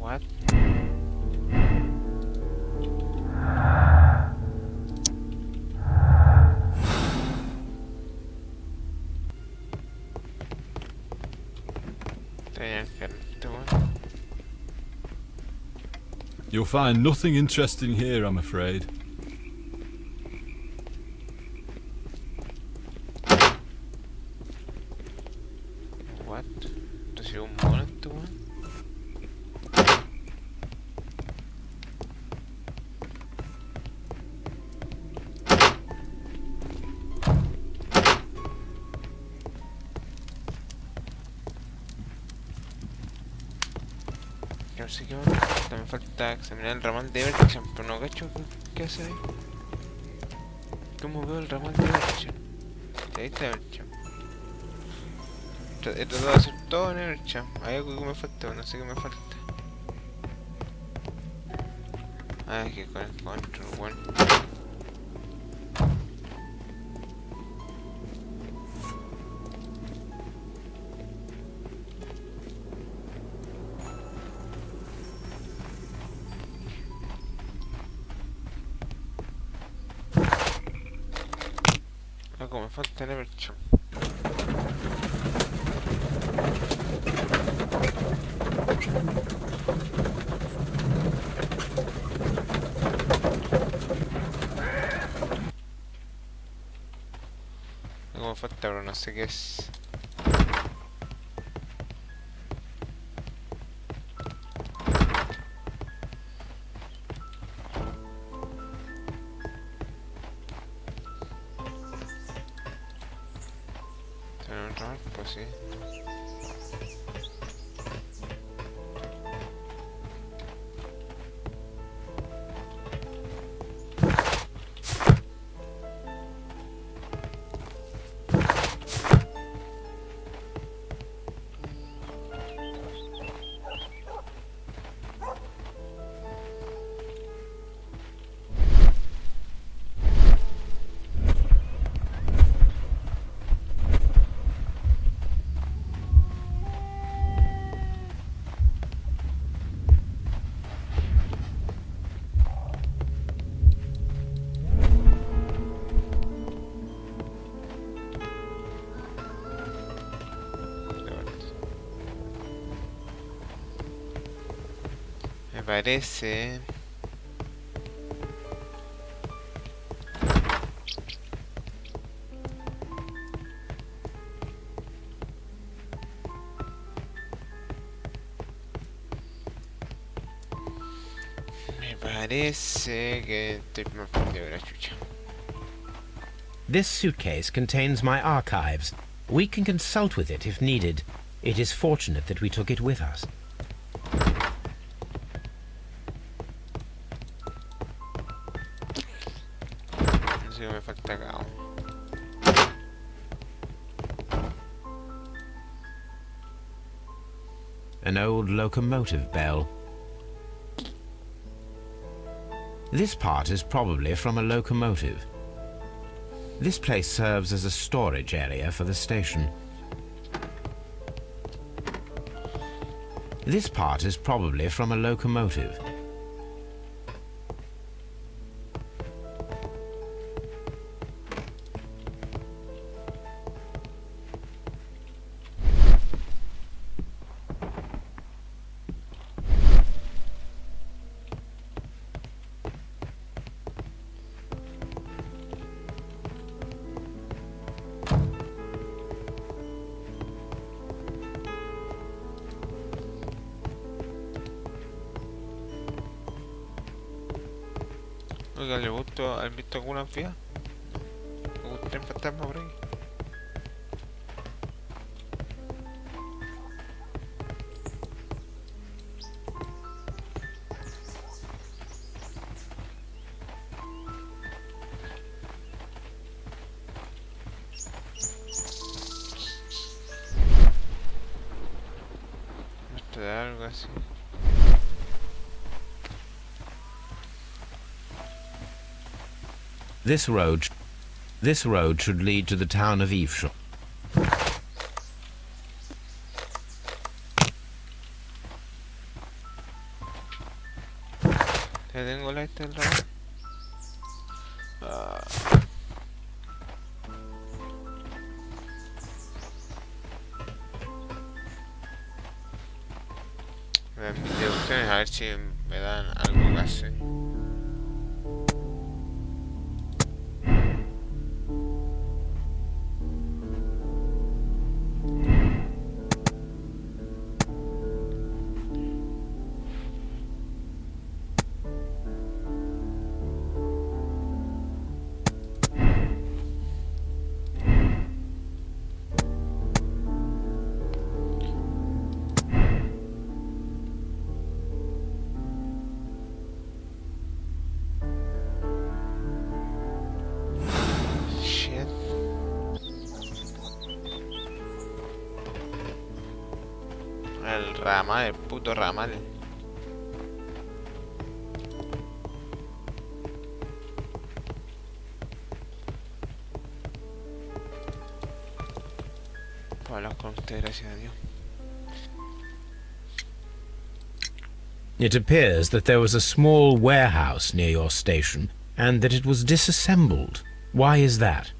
What? You'll find nothing interesting here, I'm afraid. What? Yo sé que me falta examinar el ramal de Berchan, pero no cacho qué hace ahí. ¿Cómo veo el ramal de Berchan? Ahí está Berchan. He tratado de hacer todo en Berchan. Hay algo que me falta, pero no sé qué me falta. Ah, es que con el control, bueno. Algo me falta en Evercham. Algo me falta, pero no sé qué es. Pues sí. Me parece. Me parece que estoy más perdido que la chucha. This suitcase contains my archives. We can consult with it if needed. It is fortunate that we took it with us. No sé qué me falta acá. An old locomotive bell. This part is probably from a locomotive. This place serves as a storage area for the station. This part is probably from a locomotive. Oiga, ¿le gustó? ¿Han visto alguna vías? ¿Algún tren fantasma por ahí? Esto de algo así. This road should lead to the town of Evesham. ¿Te tengo la esta del radar? Me dan mis deducciones a ver si me dan algo que hacer. el ramal, el puto ramal. Puedo hablar con usted, gracias a Dios. It appears that there was a small warehouse near your station and that it was disassembled. Why is that?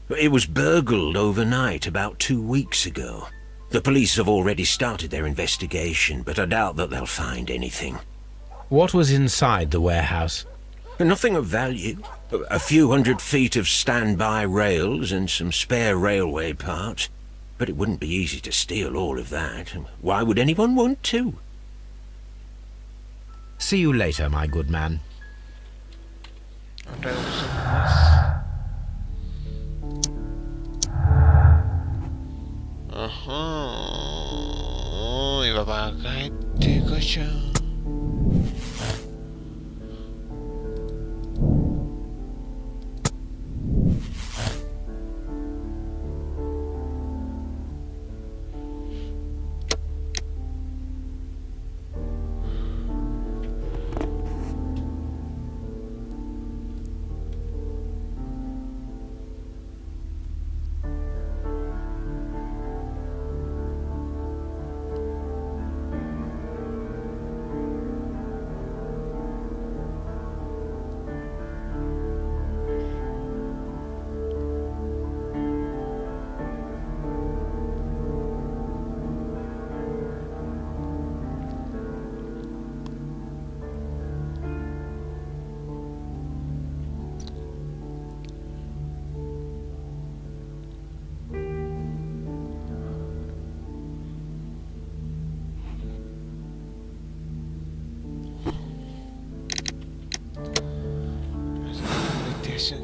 It was burgled overnight about 2 weeks ago. The police have already started their investigation, but I doubt that they'll find anything. What was inside the warehouse? Nothing of value. A few 100 feet of standby rails and some spare railway parts. But it wouldn't be easy to steal all of that. Why would anyone want to? See you later, my good man. Resolución más. Ajá. Iba para acá este coche.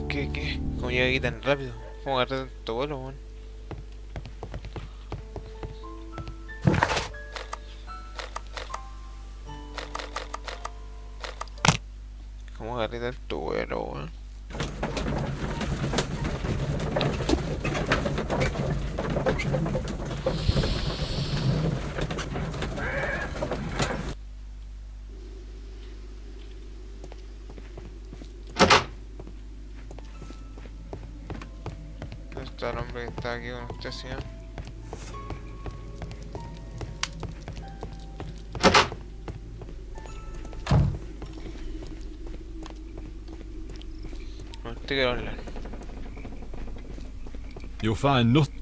¿Qué? ¿Cómo llega aquí tan rápido? ¿Cómo agarré tanto vuelo, weón? ¿Cómo agarré tanto vuelo, weón? El hombre que está aquí con usted, señor. Usted quiere hablar. You'll find nothing.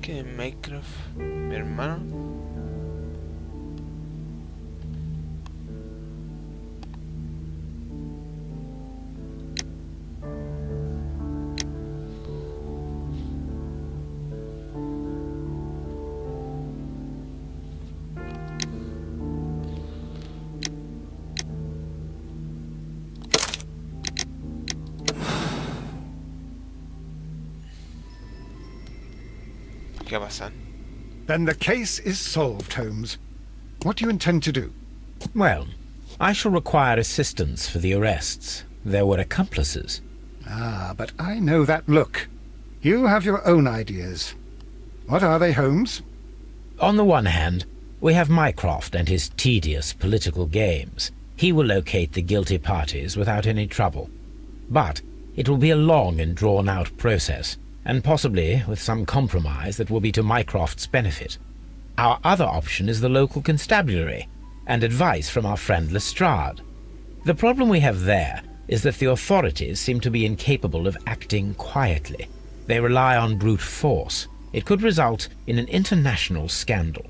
¿Qué es Minecraft? Mi hermano. ¿Qué va a pasar? Then the case is solved, Holmes. What do you intend to do? Well, I shall require assistance for the arrests. There were accomplices. Ah, but I know that look. You have your own ideas. What are they, Holmes? On the one hand, we have Mycroft and his tedious political games. He will locate the guilty parties without any trouble. But it will be a long and drawn-out process, and possibly with some compromise that will be to Mycroft's benefit. Our other option is the local constabulary, and advice from our friend Lestrade. The problem we have there is that the authorities seem to be incapable of acting quietly. They rely on brute force. It could result in an international scandal.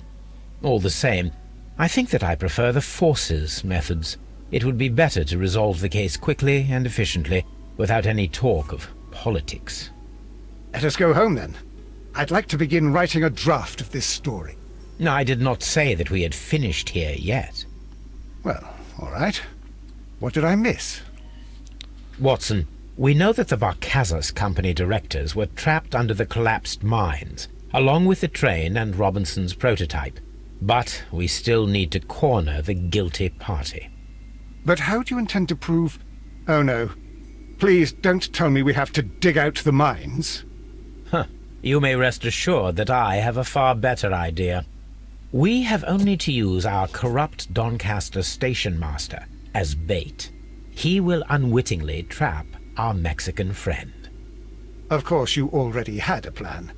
All the same, I think that I prefer the forces methods. It would be better to resolve the case quickly and efficiently, without any talk of politics. Let us go home, then. I'd like to begin writing a draft of this story. No, I did not say that we had finished here yet. Well, all right. What did I miss? Watson, we know that the Barcazas Company directors were trapped under the collapsed mines, along with the train and Robinson's prototype. But we still need to corner the guilty party. But how do you intend to prove... Oh, no. Please don't tell me we have to dig out the mines. Huh. You may rest assured that I have a far better idea. We have only to use our corrupt Doncaster station master as bait. He will unwittingly trap our Mexican friend. Of course, you already had a plan.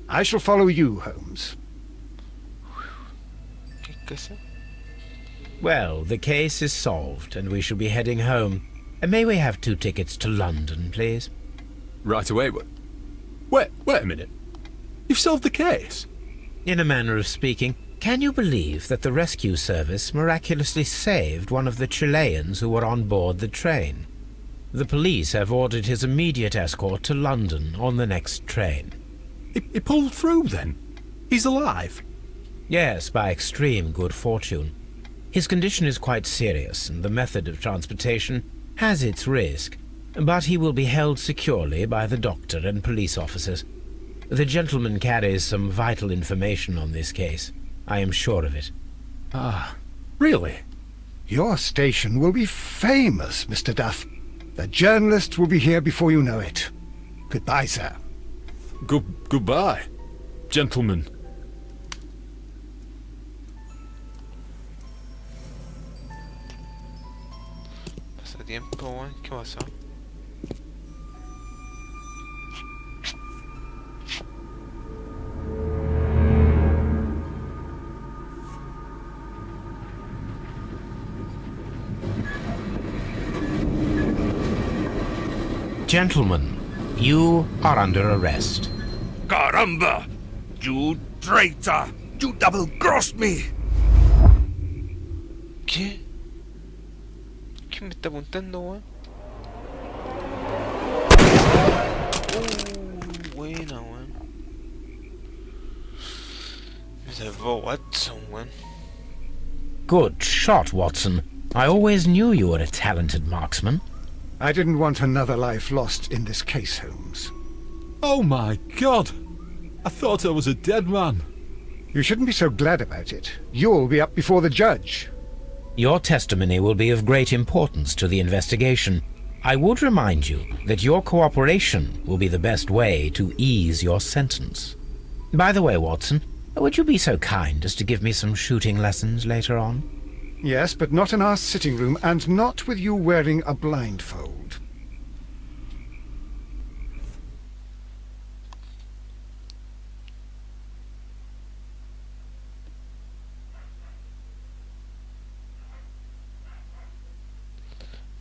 I shall follow you, Holmes. Well, the case is solved, and we shall be heading home. And may we have 2 tickets to London, please? Right away, wait a minute. You've solved the case? In a manner of speaking. Can you believe that the rescue service miraculously saved one of the Chileans who were on board the train? The police have ordered his immediate escort to London on the next train. He pulled through, then? He's alive? Yes, by extreme good fortune. His condition is quite serious, and the method of transportation has its risk, but he will be held securely by the doctor and police officers. The gentleman carries some vital information on this case. I am sure of it. Ah, really? Your station will be famous, Mr. Duff. The journalists will be here before you know it. Goodbye, sir. Goodbye, gentlemen. Pasatiempo, weón. ¿Qué pasó? Gentlemen, you are under arrest. Caramba! You traitor! You double-crossed me! ¿Qué? ¿Quién me está apuntando, weón? Buena, weón. Me salvó Watson, weón. Good shot, Watson. I always knew you were a talented marksman. I didn't want another life lost in this case, Holmes. Oh my God! I thought I was a dead man. You shouldn't be so glad about it. You'll be up before the judge. Your testimony will be of great importance to the investigation. I would remind you that your cooperation will be the best way to ease your sentence. By the way, Watson, would you be so kind as to give me some shooting lessons later on? Yes, but not in our sitting room, and not with you wearing a blindfold.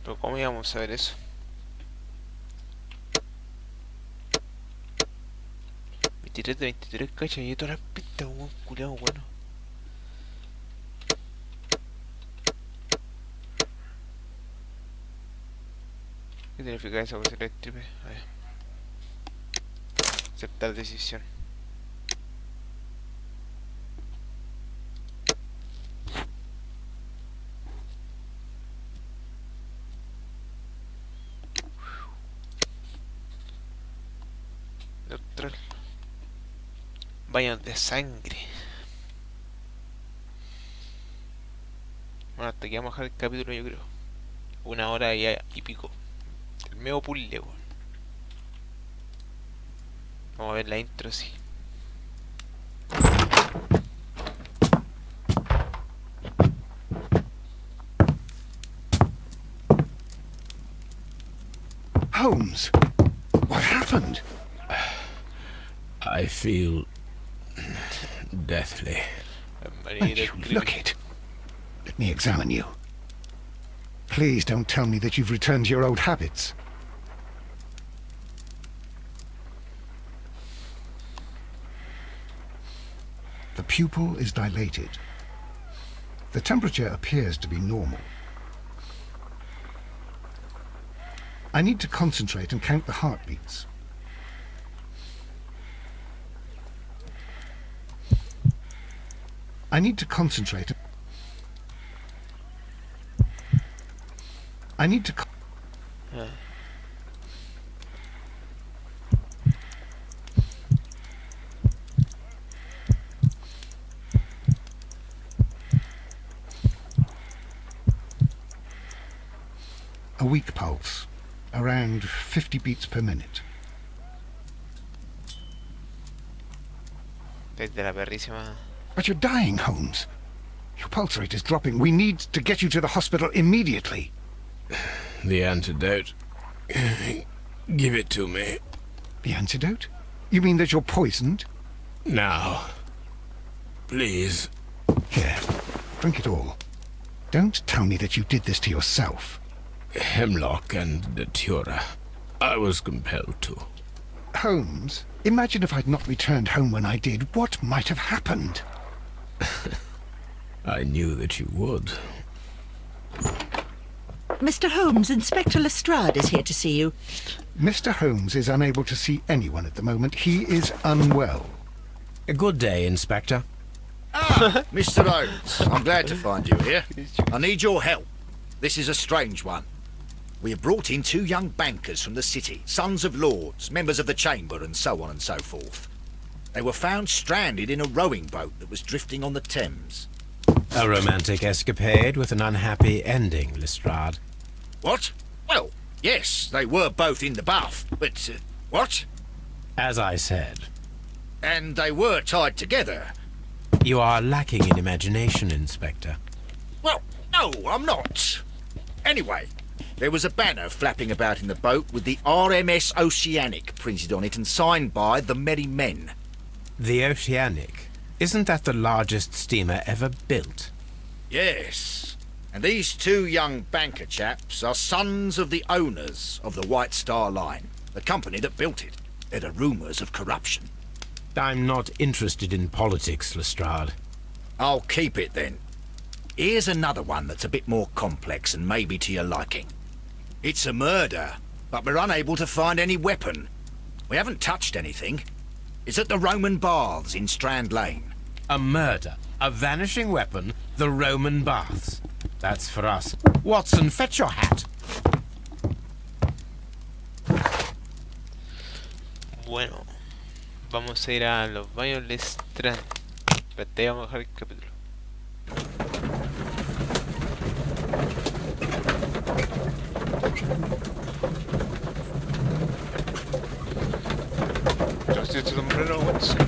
Pero ¿cómo íbamos a ver eso? Me tiré de 23 cachas y todas las pistas, weón, culiao, bueno. ¿Qué significa eso? Que se le tripe. A ver. Aceptar decisión. Neutral. Baños de sangre. Bueno, hasta aquí vamos a dejar el capítulo, yo creo. 1 hora y pico. El medio puzzle, weón. Vamos a ver la intro, sí. Holmes, what happened? I feel deathly. Don't you look it? Let me examine you. Please don't tell me that you've returned to your old habits. The pupil is dilated. The temperature appears to be normal. I need to concentrate and count the heartbeats. I need to concentrate. I need to... A weak pulse, around 50 beats per minute. Desde la perrísima. But you're dying, Holmes. Your pulse rate is dropping. We need to get you to the hospital immediately. The antidote. Give it to me. The antidote? You mean that you're poisoned? Now. Please. Here, drink it all. Don't tell me that you did this to yourself. Hemlock and datura. I was compelled to. Holmes, imagine if I'd not returned home when I did. What might have happened? I knew that you would. Mr. Holmes, Inspector Lestrade is here to see you. Mr. Holmes is unable to see anyone at the moment. He is unwell. A good day, Inspector. Ah, Mr. Holmes, I'm glad to find you here. I need your help. This is a strange one. We have brought in 2 young bankers from the city, sons of lords, members of the chamber, and so on and so forth. They were found stranded in a rowing boat that was drifting on the Thames. A romantic escapade with an unhappy ending, Lestrade. What? Well, yes, they were both in the bath, but, what? As I said. And they were tied together. You are lacking in imagination, Inspector. Well, no, I'm not. Anyway, there was a banner flapping about in the boat with the RMS Oceanic printed on it and signed by the Merry Men. The Oceanic? Isn't that the largest steamer ever built? Yes. And these 2 young banker chaps are sons of the owners of the White Star Line, the company that built it. There are rumours of corruption. I'm not interested in politics, Lestrade. I'll keep it then. Here's another one that's a bit more complex and maybe to your liking. It's a murder, but we're unable to find any weapon. We haven't touched anything. It's at the Roman Baths in Strand Lane. A murder, a vanishing weapon, the Roman Baths. That's for us. Watson, fetch your hat. Bueno, vamos a ir a los baños Lestrade. Espérate, vamos a dejar el capítulo. Just este sombrero, Watson.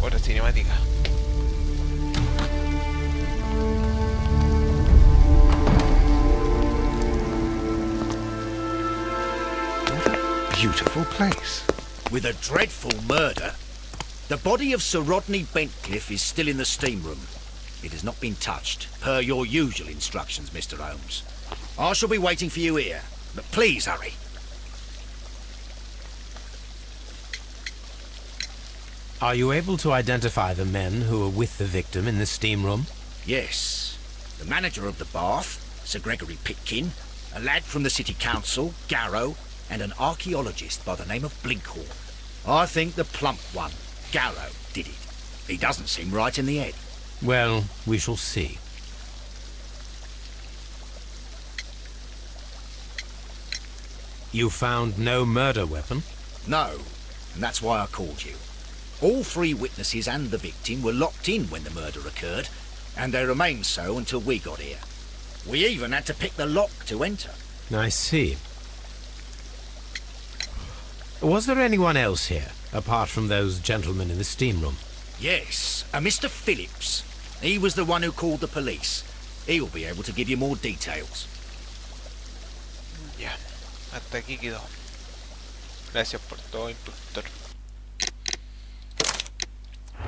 Otra cinemática. Beautiful place. With a dreadful murder. The body of Sir Rodney Bentcliffe is still in the steam room. It has not been touched, per your usual instructions, Mr. Holmes. I shall be waiting for you here, but please hurry. Are you able to identify the men who were with the victim in the steam room? Yes. The manager of the bath, Sir Gregory Pitkin, a lad from the City Council, Garrow, and an archaeologist by the name of Blinkhorn. I think the plump one, Garrow, did it. He doesn't seem right in the head. Well, we shall see. You found no murder weapon? No, and that's why I called you. All 3 witnesses and the victim were locked in when the murder occurred, and they remained so until we got here. We even had to pick the lock to enter. I see. Was there anyone else here, apart from those gentlemen in the steam room? Yes, a Mr. Phillips. He was the one who called the police. He'll be able to give you more details. Ya, hasta aquí quedó. Gracias por todo, instructor.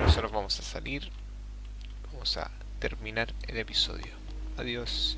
Nosotros vamos a salir. Vamos a terminar el episodio. Adiós.